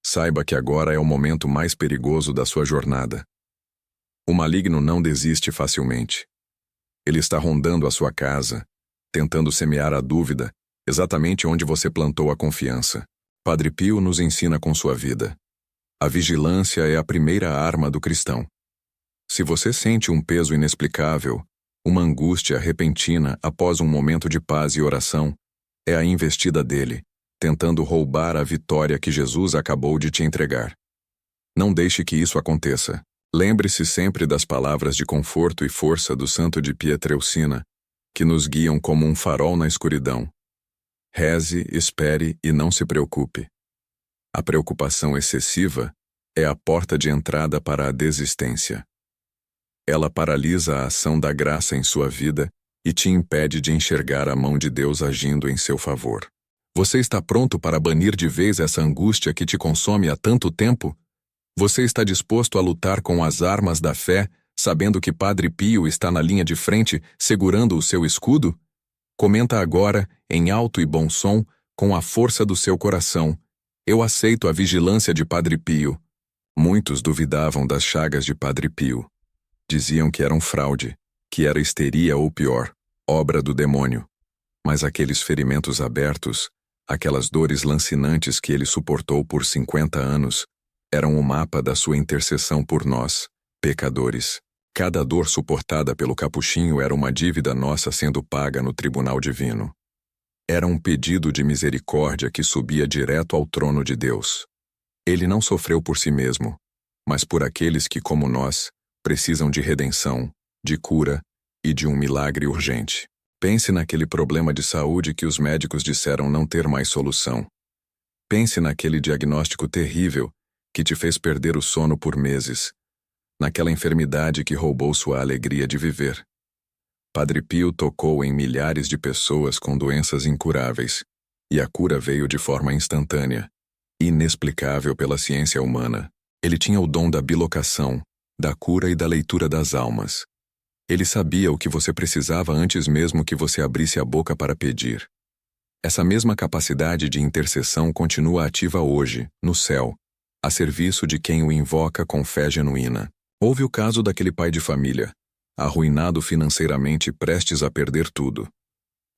saiba que agora é o momento mais perigoso da sua jornada. O maligno não desiste facilmente. Ele está rondando a sua casa, tentando semear a dúvida, exatamente onde você plantou a confiança. Padre Pio nos ensina com sua vida. A vigilância é a primeira arma do cristão. Se você sente um peso inexplicável, uma angústia repentina após um momento de paz e oração, é a investida dele, tentando roubar a vitória que Jesus acabou de te entregar. Não deixe que isso aconteça. Lembre-se sempre das palavras de conforto e força do santo de Pietrelcina, que nos guiam como um farol na escuridão. Reze, espere e não se preocupe. A preocupação excessiva é a porta de entrada para a desistência. Ela paralisa a ação da graça em sua vida e te impede de enxergar a mão de Deus agindo em seu favor. Você está pronto para banir de vez essa angústia que te consome há tanto tempo? Você está disposto a lutar com as armas da fé, sabendo que Padre Pio está na linha de frente, segurando o seu escudo? Comenta agora, em alto e bom som, com a força do seu coração: eu aceito a vigilância de Padre Pio. Muitos duvidavam das chagas de Padre Pio. Diziam que eram fraude, que era histeria ou pior, obra do demônio. Mas aqueles ferimentos abertos, aquelas dores lancinantes que ele suportou por 50 anos, eram o mapa da sua intercessão por nós, pecadores. Cada dor suportada pelo capuchinho era uma dívida nossa sendo paga no tribunal divino. Era um pedido de misericórdia que subia direto ao trono de Deus. Ele não sofreu por si mesmo, mas por aqueles que, como nós, precisam de redenção, de cura e de um milagre urgente. Pense naquele problema de saúde que os médicos disseram não ter mais solução. Pense naquele diagnóstico terrível que te fez perder o sono por meses, naquela enfermidade que roubou sua alegria de viver. Padre Pio tocou em milhares de pessoas com doenças incuráveis, e a cura veio de forma instantânea, inexplicável pela ciência humana. Ele tinha o dom da bilocação, da cura e da leitura das almas. Ele sabia o que você precisava antes mesmo que você abrisse a boca para pedir. Essa mesma capacidade de intercessão continua ativa hoje, no céu, a serviço de quem o invoca com fé genuína. Houve o caso daquele pai de família, arruinado financeiramente, prestes a perder tudo.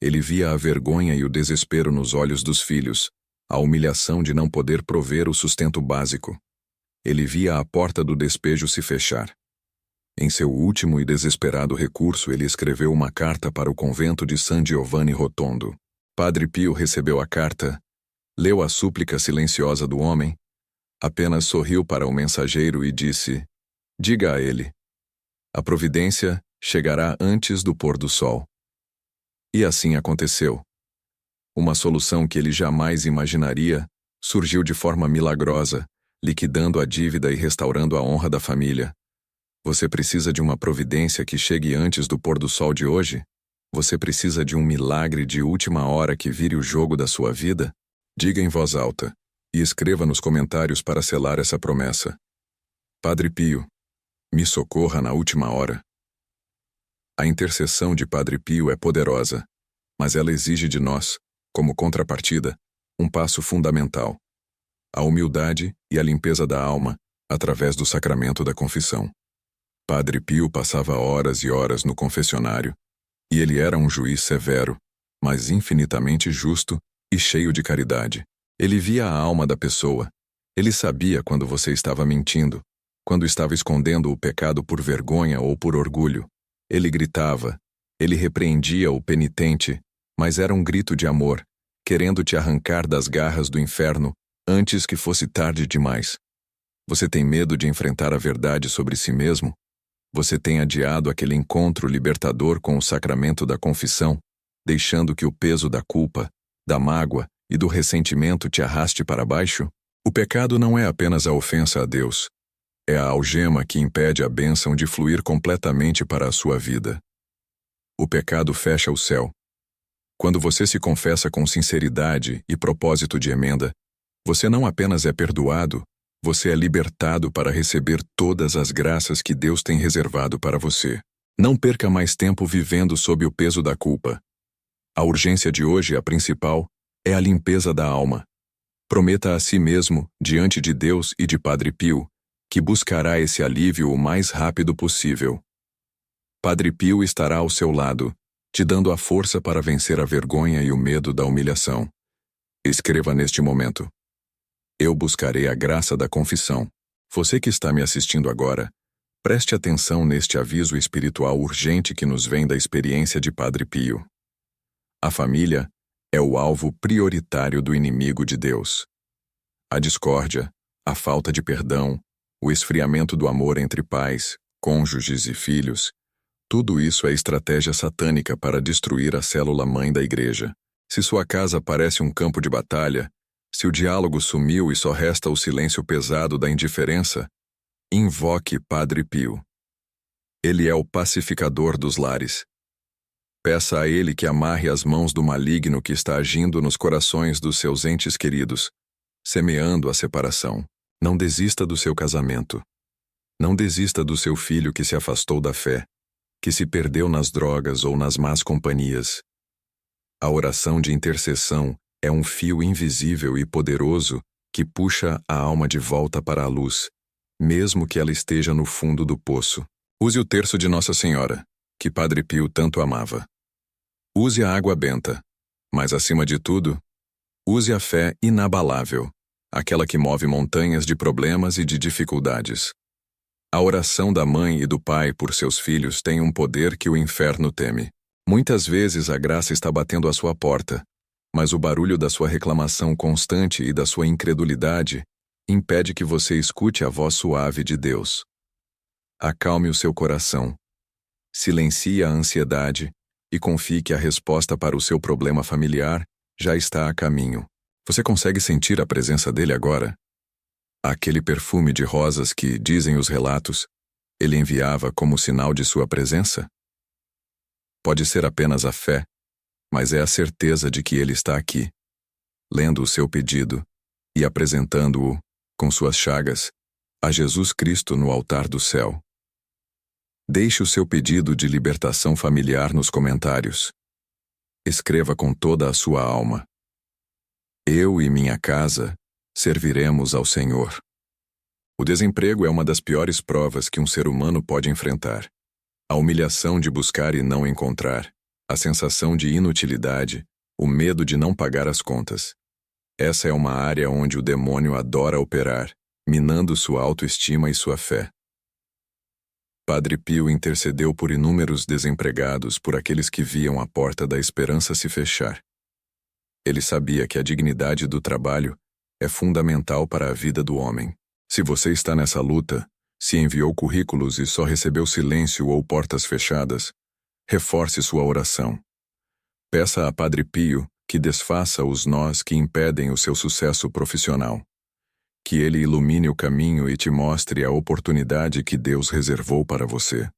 Ele via a vergonha e o desespero nos olhos dos filhos, a humilhação de não poder prover o sustento básico. Ele via a porta do despejo se fechar. Em seu último e desesperado recurso, ele escreveu uma carta para o convento de San Giovanni Rotondo. Padre Pio recebeu a carta, leu a súplica silenciosa do homem, apenas sorriu para o mensageiro e disse: diga a ele, a providência chegará antes do pôr do sol. E assim aconteceu. Uma solução que ele jamais imaginaria surgiu de forma milagrosa, liquidando a dívida e restaurando a honra da família. Você precisa de uma providência que chegue antes do pôr do sol de hoje? Você precisa de um milagre de última hora que vire o jogo da sua vida? Diga em voz alta e escreva nos comentários para selar essa promessa: Padre Pio, me socorra na última hora. A intercessão de Padre Pio é poderosa, mas ela exige de nós, como contrapartida, um passo fundamental: a humildade e a limpeza da alma, através do sacramento da confissão. Padre Pio passava horas e horas no confessionário, E ele era um juiz severo, mas infinitamente justo e cheio de caridade. Ele via a alma da pessoa. Ele sabia quando você estava mentindo, quando estava escondendo o pecado por vergonha ou por orgulho. Ele gritava, ele repreendia o penitente, mas era um grito de amor, querendo te arrancar das garras do inferno antes que fosse tarde demais. Você tem medo de enfrentar a verdade sobre si mesmo? Você tem adiado aquele encontro libertador com o sacramento da confissão, deixando que o peso da culpa, da mágoa e do ressentimento te arraste para baixo? O pecado não é apenas a ofensa a Deus. É a algema que impede a bênção de fluir completamente para a sua vida. O pecado fecha o céu. Quando você se confessa com sinceridade e propósito de emenda, você não apenas é perdoado, você é libertado para receber todas as graças que Deus tem reservado para você. Não perca mais tempo vivendo sob o peso da culpa. A urgência de hoje, a principal, é a limpeza da alma. Prometa a si mesmo, diante de Deus e de Padre Pio, que buscará esse alívio o mais rápido possível. Padre Pio estará ao seu lado, te dando a força para vencer a vergonha e o medo da humilhação. Escreva neste momento: eu buscarei a graça da confissão. Você que está me assistindo agora, preste atenção neste aviso espiritual urgente que nos vem da experiência de Padre Pio. A família é o alvo prioritário do inimigo de Deus. A discórdia, a falta de perdão, o esfriamento do amor entre pais, cônjuges e filhos, tudo isso é estratégia satânica para destruir a célula-mãe da igreja. Se sua casa parece um campo de batalha, se o diálogo sumiu e só resta o silêncio pesado da indiferença, invoque Padre Pio. Ele é o pacificador dos lares. Peça a ele que amarre as mãos do maligno que está agindo nos corações dos seus entes queridos, semeando a separação. Não desista do seu casamento. Não desista do seu filho que se afastou da fé, que se perdeu nas drogas ou nas más companhias. A oração de intercessão é um fio invisível e poderoso que puxa a alma de volta para a luz, mesmo que ela esteja no fundo do poço. Use o terço de Nossa Senhora, que Padre Pio tanto amava. Use a água benta, mas acima de tudo, use a fé inabalável, aquela que move montanhas de problemas e de dificuldades. A oração da mãe e do pai por seus filhos tem um poder que o inferno teme. Muitas vezes a graça está batendo à sua porta, mas o barulho da sua reclamação constante e da sua incredulidade impede que você escute a voz suave de Deus. Acalme o seu coração. Silencie a ansiedade e confie que a resposta para o seu problema familiar já está a caminho. Você consegue sentir a presença dele agora? Aquele perfume de rosas que, dizem os relatos, ele enviava como sinal de sua presença? Pode ser apenas a fé, mas é a certeza de que ele está aqui, lendo o seu pedido e apresentando-o, com suas chagas, a Jesus Cristo no altar do céu. Deixe o seu pedido de libertação familiar nos comentários. Escreva com toda a sua alma: eu e minha casa serviremos ao Senhor. O desemprego é uma das piores provas que um ser humano pode enfrentar. A humilhação de buscar e não encontrar, a sensação de inutilidade, o medo de não pagar as contas. Essa é uma área onde o demônio adora operar, minando sua autoestima e sua fé. Padre Pio intercedeu por inúmeros desempregados, por aqueles que viam a porta da esperança se fechar. Ele sabia que a dignidade do trabalho é fundamental para a vida do homem. Se você está nessa luta, se enviou currículos e só recebeu silêncio ou portas fechadas, reforce sua oração. Peça a Padre Pio que desfaça os nós que impedem o seu sucesso profissional. Que ele ilumine o caminho e te mostre a oportunidade que Deus reservou para você.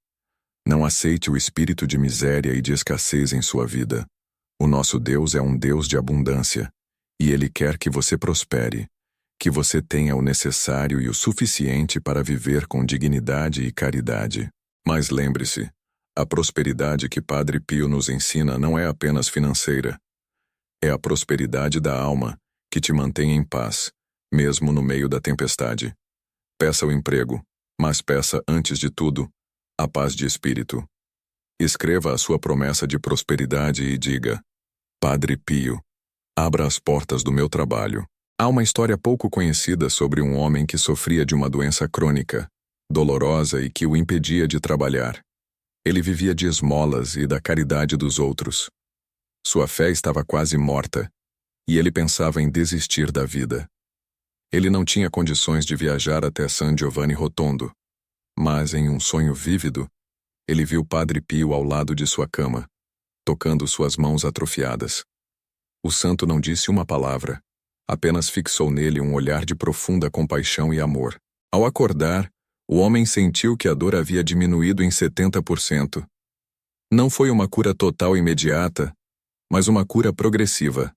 Não aceite o espírito de miséria e de escassez em sua vida. O nosso Deus é um Deus de abundância, e Ele quer que você prospere, que você tenha o necessário e o suficiente para viver com dignidade e caridade. Mas lembre-se, a prosperidade que Padre Pio nos ensina não é apenas financeira. É a prosperidade da alma, que te mantém em paz, mesmo no meio da tempestade. Peça o emprego, mas peça, antes de tudo, a paz de espírito. Escreva a sua promessa de prosperidade e diga: Padre Pio, abra as portas do meu trabalho. Há uma história pouco conhecida sobre um homem que sofria de uma doença crônica, dolorosa e que o impedia de trabalhar. Ele vivia de esmolas e da caridade dos outros. Sua fé estava quase morta, e ele pensava em desistir da vida. Ele não tinha condições de viajar até San Giovanni Rotondo, mas em um sonho vívido, ele viu Padre Pio ao lado de sua cama, tocando suas mãos atrofiadas. O santo não disse uma palavra, apenas fixou nele um olhar de profunda compaixão e amor. Ao acordar, o homem sentiu que a dor havia diminuído em 70%. Não foi uma cura total imediata, mas uma cura progressiva.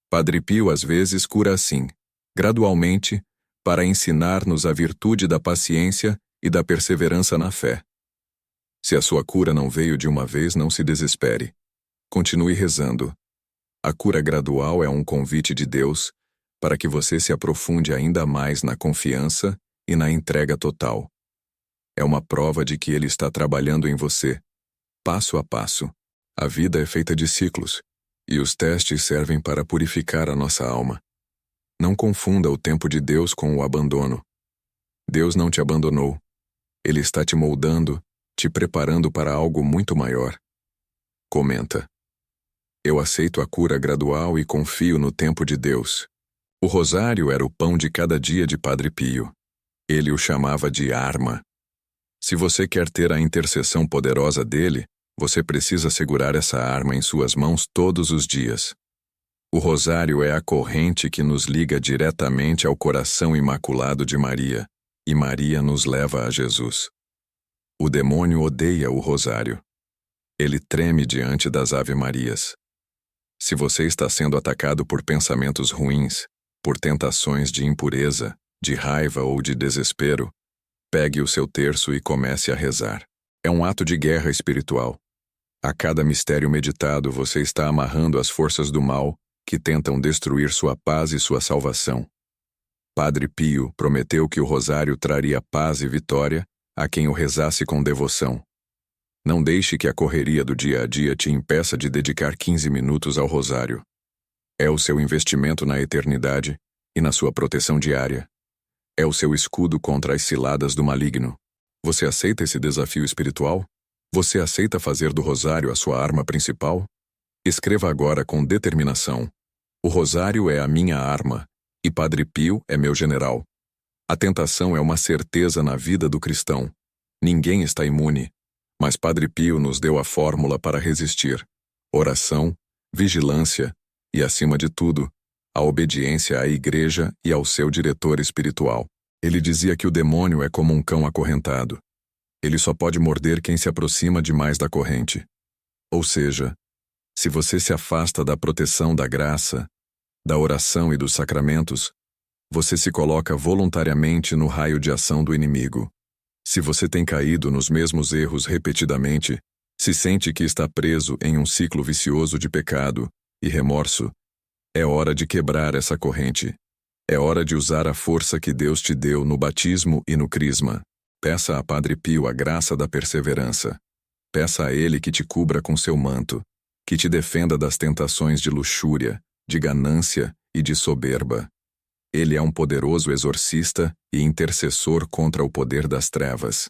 Padre Pio às vezes cura assim, gradualmente, para ensinar-nos a virtude da paciência e da perseverança na fé. Se a sua cura não veio de uma vez, não se desespere. Continue rezando. A cura gradual é um convite de Deus para que você se aprofunde ainda mais na confiança e na entrega total. É uma prova de que Ele está trabalhando em você, passo a passo. A vida é feita de ciclos, e os testes servem para purificar a nossa alma. Não confunda o tempo de Deus com o abandono. Deus não te abandonou. Ele está te moldando, te preparando para algo muito maior. Comenta: eu aceito a cura gradual e confio no tempo de Deus. O rosário era o pão de cada dia de Padre Pio. Ele o chamava de arma. Se você quer ter a intercessão poderosa dele, você precisa segurar essa arma em suas mãos todos os dias. O rosário é a corrente que nos liga diretamente ao coração imaculado de Maria, e Maria nos leva a Jesus. O demônio odeia o rosário. Ele treme diante das Ave-Marias. Se você está sendo atacado por pensamentos ruins, por tentações de impureza, de raiva ou de desespero, pegue o seu terço e comece a rezar. É um ato de guerra espiritual. A cada mistério meditado, você está amarrando as forças do mal que tentam destruir sua paz e sua salvação. Padre Pio prometeu que o rosário traria paz e vitória a quem o rezasse com devoção. Não deixe que a correria do dia a dia te impeça de dedicar 15 minutos ao rosário. É o seu investimento na eternidade e na sua proteção diária. É o seu escudo contra as ciladas do maligno. Você aceita esse desafio espiritual? Você aceita fazer do rosário a sua arma principal? Escreva agora com determinação: o rosário é a minha arma, e Padre Pio é meu general. A tentação é uma certeza na vida do cristão. Ninguém está imune, mas Padre Pio nos deu a fórmula para resistir: oração, vigilância e, acima de tudo, a obediência à Igreja e ao seu diretor espiritual. Ele dizia que o demônio é como um cão acorrentado. Ele só pode morder quem se aproxima demais da corrente. Ou seja, se você se afasta da proteção da graça, da oração e dos sacramentos, você se coloca voluntariamente no raio de ação do inimigo. Se você tem caído nos mesmos erros repetidamente, se sente que está preso em um ciclo vicioso de pecado e remorso, é hora de quebrar essa corrente. É hora de usar a força que Deus te deu no batismo e no crisma. Peça a Padre Pio a graça da perseverança. Peça a Ele que te cubra com seu manto, que te defenda das tentações de luxúria, de ganância e de soberba. Ele é um poderoso exorcista e intercessor contra o poder das trevas.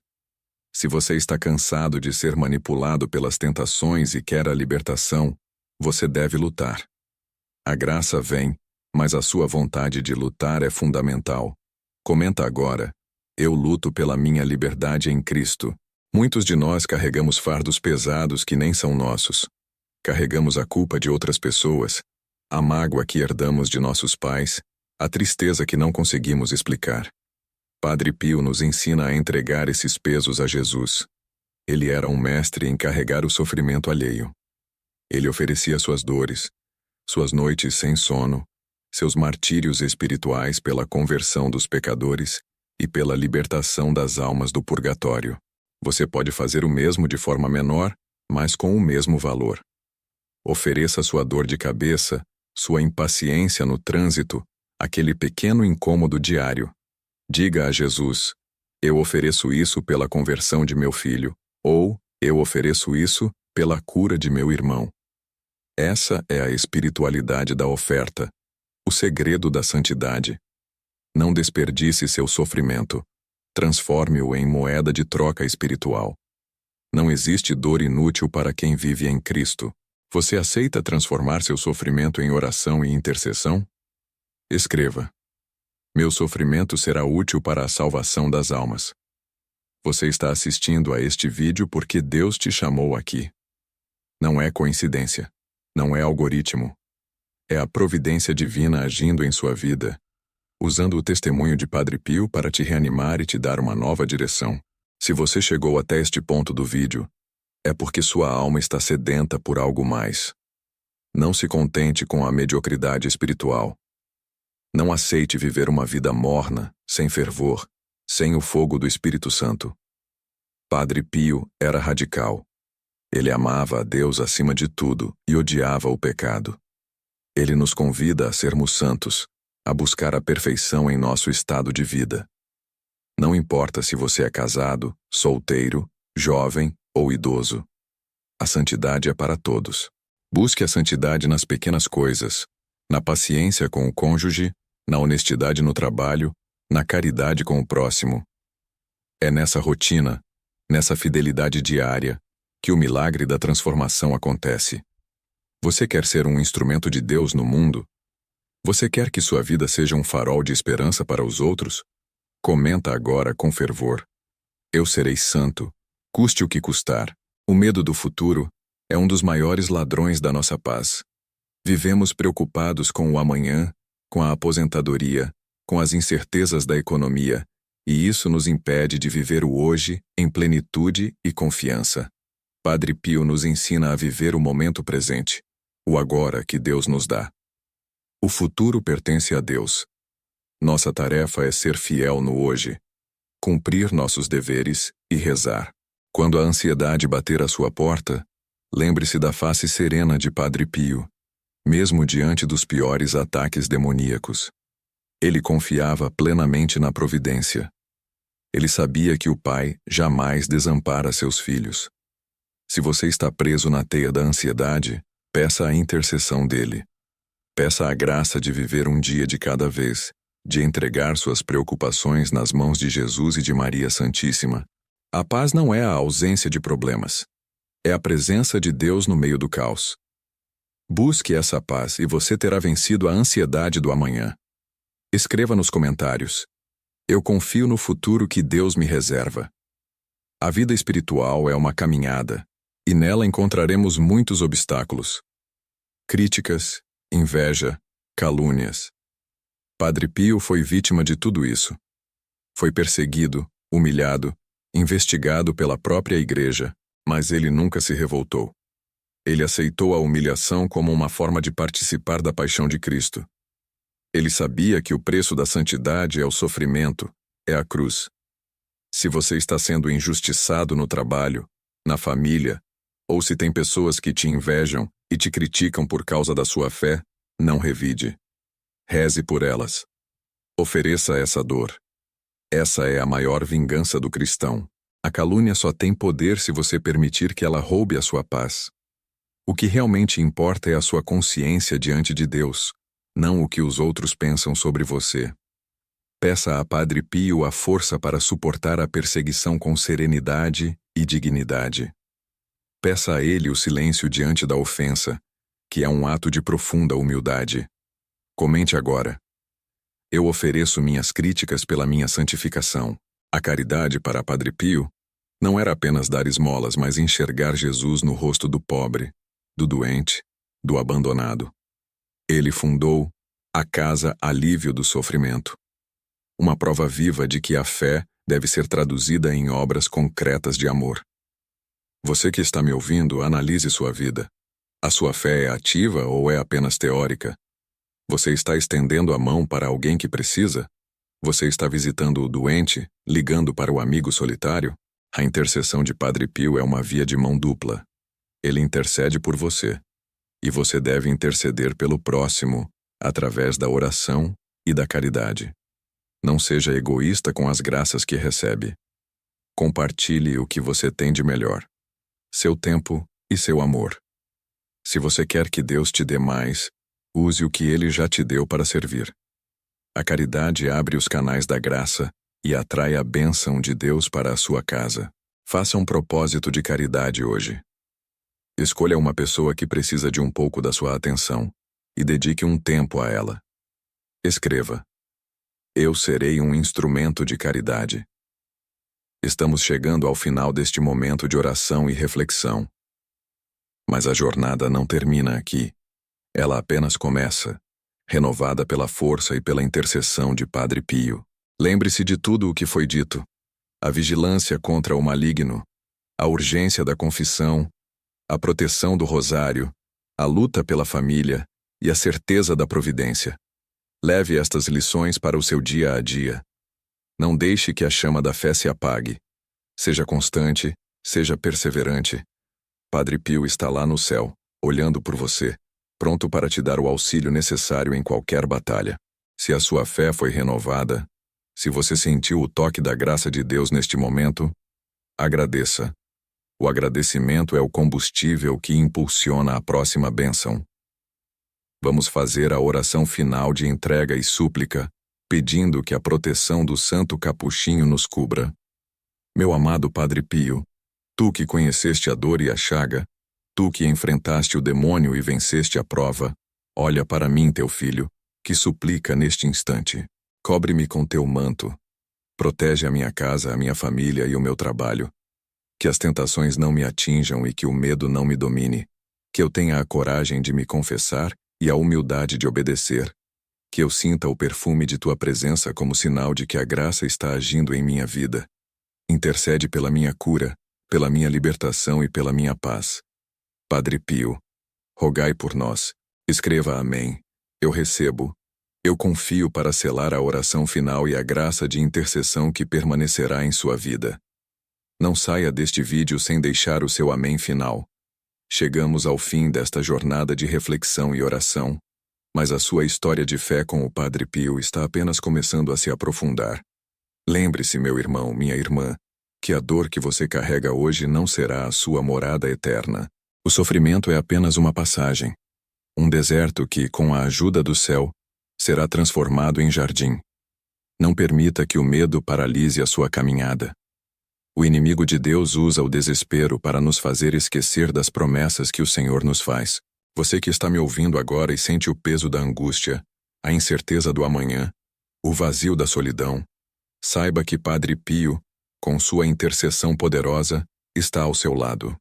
Se você está cansado de ser manipulado pelas tentações e quer a libertação, você deve lutar. A graça vem, mas a sua vontade de lutar é fundamental. Comenta agora: eu luto pela minha liberdade em Cristo. Muitos de nós carregamos fardos pesados que nem são nossos. Carregamos a culpa de outras pessoas, a mágoa que herdamos de nossos pais, a tristeza que não conseguimos explicar. Padre Pio nos ensina a entregar esses pesos a Jesus. Ele era um mestre em carregar o sofrimento alheio. Ele oferecia suas dores, suas noites sem sono, seus martírios espirituais pela conversão dos pecadores e pela libertação das almas do purgatório. Você pode fazer o mesmo de forma menor, mas com o mesmo valor. Ofereça sua dor de cabeça, sua impaciência no trânsito, aquele pequeno incômodo diário. Diga a Jesus: eu ofereço isso pela conversão de meu filho, ou Eu ofereço isso pela cura de meu irmão. Essa é a espiritualidade da oferta, o segredo da santidade. Não desperdice seu sofrimento. Transforme-o em moeda de troca espiritual. Não existe dor inútil para quem vive em Cristo. Você aceita transformar seu sofrimento em oração e intercessão? Escreva: meu sofrimento será útil para a salvação das almas. Você está assistindo a este vídeo porque Deus te chamou aqui. Não é coincidência. Não é algoritmo. É a providência divina agindo em sua vida, usando o testemunho de Padre Pio para te reanimar e te dar uma nova direção. Se você chegou até este ponto do vídeo, é porque sua alma está sedenta por algo mais. Não se contente com a mediocridade espiritual. Não aceite viver uma vida morna, sem fervor, sem o fogo do Espírito Santo. Padre Pio era radical. Ele amava a Deus acima de tudo e odiava o pecado. Ele nos convida a sermos santos, a buscar a perfeição em nosso estado de vida. Não importa se você é casado, solteiro, jovem ou idoso. A santidade é para todos. Busque a santidade nas pequenas coisas, na paciência com o cônjuge, na honestidade no trabalho, na caridade com o próximo. É nessa rotina, nessa fidelidade diária, que o milagre da transformação acontece. Você quer ser um instrumento de Deus no mundo? Você quer que sua vida seja um farol de esperança para os outros? Comenta agora com fervor: eu serei santo, custe o que custar. O medo do futuro é um dos maiores ladrões da nossa paz. Vivemos preocupados com o amanhã, com a aposentadoria, com as incertezas da economia, e isso nos impede de viver o hoje em plenitude e confiança. Padre Pio nos ensina a viver o momento presente, o agora que Deus nos dá. O futuro pertence a Deus. Nossa tarefa é ser fiel no hoje, cumprir nossos deveres e rezar. Quando a ansiedade bater à sua porta, lembre-se da face serena de Padre Pio, mesmo diante dos piores ataques demoníacos. Ele confiava plenamente na providência. Ele sabia que o Pai jamais desampara seus filhos. Se você está preso na teia da ansiedade, peça a intercessão dele. Peça a graça de viver um dia de cada vez, de entregar suas preocupações nas mãos de Jesus e de Maria Santíssima. A paz não é a ausência de problemas. É a presença de Deus no meio do caos. Busque essa paz e você terá vencido a ansiedade do amanhã. Escreva nos comentários: eu confio no futuro que Deus me reserva. A vida espiritual é uma caminhada, e nela encontraremos muitos obstáculos. Críticas, inveja, calúnias. Padre Pio foi vítima de tudo isso. Foi perseguido, humilhado, investigado pela própria Igreja, mas ele nunca se revoltou. Ele aceitou a humilhação como uma forma de participar da paixão de Cristo. Ele sabia que o preço da santidade é o sofrimento, é a cruz. Se você está sendo injustiçado no trabalho, na família, ou se tem pessoas que te invejam e te criticam por causa da sua fé, não revide. Reze por elas. Ofereça essa dor. Essa é a maior vingança do cristão. A calúnia só tem poder se você permitir que ela roube a sua paz. O que realmente importa é a sua consciência diante de Deus, não o que os outros pensam sobre você. Peça a Padre Pio a força para suportar a perseguição com serenidade e dignidade. Peça a ele o silêncio diante da ofensa, que é um ato de profunda humildade. Comente agora: eu ofereço minhas críticas pela minha santificação. A caridade para Padre Pio não era apenas dar esmolas, mas enxergar Jesus no rosto do pobre, do doente, do abandonado. Ele fundou a Casa Alívio do Sofrimento, uma prova viva de que a fé deve ser traduzida em obras concretas de amor. Você que está me ouvindo, analise sua vida. A sua fé é ativa ou é apenas teórica? Você está estendendo a mão para alguém que precisa? Você está visitando o doente, ligando para o amigo solitário? A intercessão de Padre Pio é uma via de mão dupla. Ele intercede por você, e você deve interceder pelo próximo através da oração e da caridade. Não seja egoísta com as graças que recebe. Compartilhe o que você tem de melhor. seu tempo e seu amor. Se você quer que Deus te dê mais, use o que Ele já te deu para servir. A caridade abre os canais da graça e atrai a bênção de Deus para a sua casa. Faça um propósito de caridade hoje. Escolha uma pessoa que precisa de um pouco da sua atenção e dedique um tempo a ela. Escreva: eu serei um instrumento de caridade. Estamos chegando ao final deste momento de oração e reflexão. Mas a jornada não termina aqui. Ela apenas começa, renovada pela força e pela intercessão de Padre Pio. Lembre-se de tudo o que foi dito: a vigilância contra o maligno, a urgência da confissão, a proteção do rosário, a luta pela família e a certeza da providência. Leve estas lições para o seu dia a dia. Não deixe que a chama da fé se apague. Seja constante, seja perseverante. Padre Pio está lá no céu, olhando por você, pronto para te dar o auxílio necessário em qualquer batalha. Se a sua fé foi renovada, se você sentiu o toque da graça de Deus neste momento, agradeça. O agradecimento é o combustível que impulsiona a próxima bênção. Vamos fazer a oração final de entrega e súplica, pedindo que a proteção do Santo Capuchinho nos cubra. Meu amado Padre Pio, tu que conheceste a dor e a chaga, tu que enfrentaste o demônio e venceste a prova, olha para mim, teu filho, que suplica neste instante. Cobre-me com teu manto. Protege a minha casa, a minha família e o meu trabalho. Que as tentações não me atinjam e que o medo não me domine. Que eu tenha a coragem de me confessar e a humildade de obedecer. Que eu sinta o perfume de tua presença como sinal de que a graça está agindo em minha vida. Intercede pela minha cura, pela minha libertação e pela minha paz. Padre Pio, rogai por nós. Escreva amém. Eu recebo. Eu confio para selar a oração final e a graça de intercessão que permanecerá em sua vida. Não saia deste vídeo sem deixar o seu amém final. Chegamos ao fim desta jornada de reflexão e oração, mas a sua história de fé com o Padre Pio está apenas começando a se aprofundar. Lembre-se, meu irmão, minha irmã, que a dor que você carrega hoje não será a sua morada eterna. O sofrimento é apenas uma passagem, um deserto que, com a ajuda do céu, será transformado em jardim. Não permita que o medo paralise a sua caminhada. O inimigo de Deus usa o desespero para nos fazer esquecer das promessas que o Senhor nos faz. Você que está me ouvindo agora e sente o peso da angústia, a incerteza do amanhã, o vazio da solidão, saiba que Padre Pio, com sua intercessão poderosa, está ao seu lado.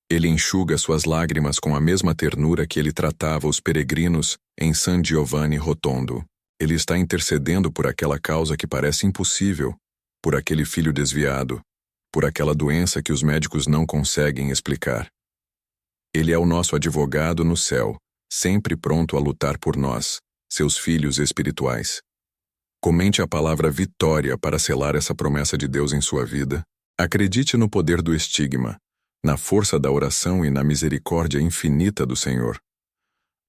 Ele enxuga suas lágrimas com a mesma ternura que ele tratava os peregrinos em San Giovanni Rotondo. Ele está intercedendo por aquela causa que parece impossível, por aquele filho desviado, por aquela doença que os médicos não conseguem explicar. Ele é o nosso advogado no céu, sempre pronto a lutar por nós, seus filhos espirituais. Comente a palavra vitória para selar essa promessa de Deus em sua vida. Acredite no poder do estigma, na força da oração e na misericórdia infinita do Senhor.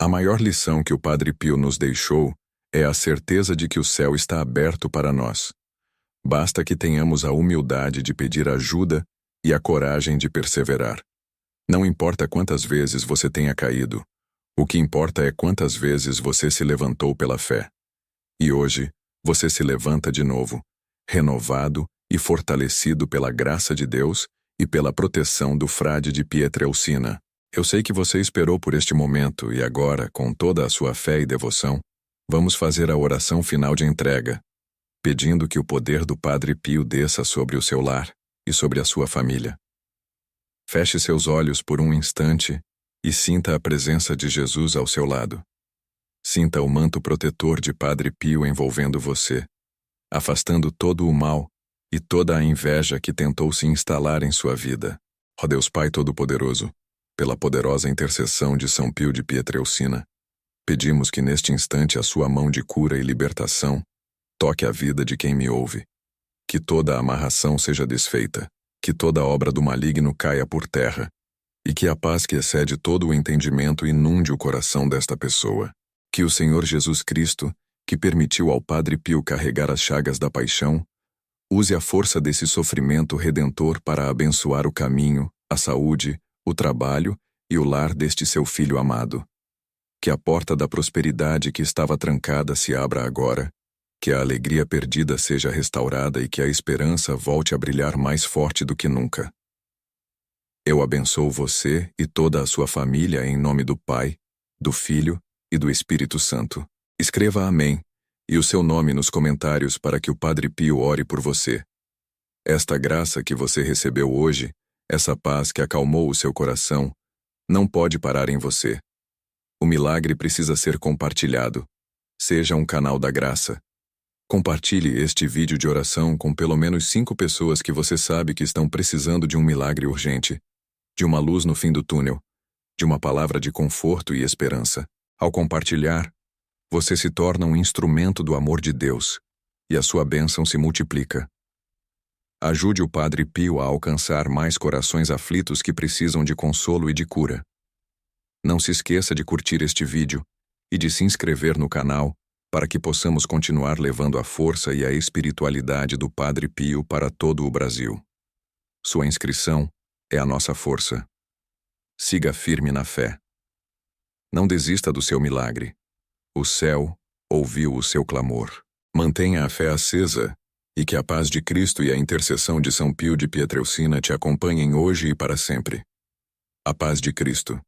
A maior lição que o Padre Pio nos deixou é a certeza de que o céu está aberto para nós. Basta que tenhamos a humildade de pedir ajuda e a coragem de perseverar. Não importa quantas vezes você tenha caído, o que importa é quantas vezes você se levantou pela fé. E hoje, você se levanta de novo, renovado e fortalecido pela graça de Deus e pela proteção do frade de Pietrelcina. Eu sei que você esperou por este momento e agora, com toda a sua fé e devoção, vamos fazer a oração final de entrega, pedindo que o poder do Padre Pio desça sobre o seu lar e sobre a sua família. Feche seus olhos por um instante e sinta a presença de Jesus ao seu lado. Sinta o manto protetor de Padre Pio envolvendo você, afastando todo o mal e toda a inveja que tentou se instalar em sua vida. Ó Deus Pai Todo-Poderoso, pela poderosa intercessão de São Pio de Pietrelcina, pedimos que neste instante a sua mão de cura e libertação toque a vida de quem me ouve. Que toda a amarração seja desfeita, que toda obra do maligno caia por terra, e que a paz que excede todo o entendimento inunde o coração desta pessoa. Que o Senhor Jesus Cristo, que permitiu ao Padre Pio carregar as chagas da paixão, use a força desse sofrimento redentor para abençoar o caminho, a saúde, o trabalho e o lar deste seu filho amado. Que a porta da prosperidade que estava trancada se abra agora, que a alegria perdida seja restaurada e que a esperança volte a brilhar mais forte do que nunca. Eu abençoo você e toda a sua família em nome do Pai, do Filho e do Espírito Santo. Escreva Amém e o seu nome nos comentários para que o Padre Pio ore por você. Esta graça que você recebeu hoje, essa paz que acalmou o seu coração, não pode parar em você. O milagre precisa ser compartilhado. Seja um canal da graça. Compartilhe este vídeo de oração com pelo menos 5 pessoas que você sabe que estão precisando de um milagre urgente, de uma luz no fim do túnel, de uma palavra de conforto e esperança. Ao compartilhar, você se torna um instrumento do amor de Deus, e a sua bênção se multiplica. Ajude o Padre Pio a alcançar mais corações aflitos que precisam de consolo e de cura. Não se esqueça de curtir este vídeo e de se inscrever no canal para que possamos continuar levando a força e a espiritualidade do Padre Pio para todo o Brasil. Sua inscrição é a nossa força. Siga firme na fé. Não desista do seu milagre. O céu ouviu o seu clamor. Mantenha a fé acesa e que a paz de Cristo e a intercessão de São Pio de Pietrelcina te acompanhem hoje e para sempre. A paz de Cristo.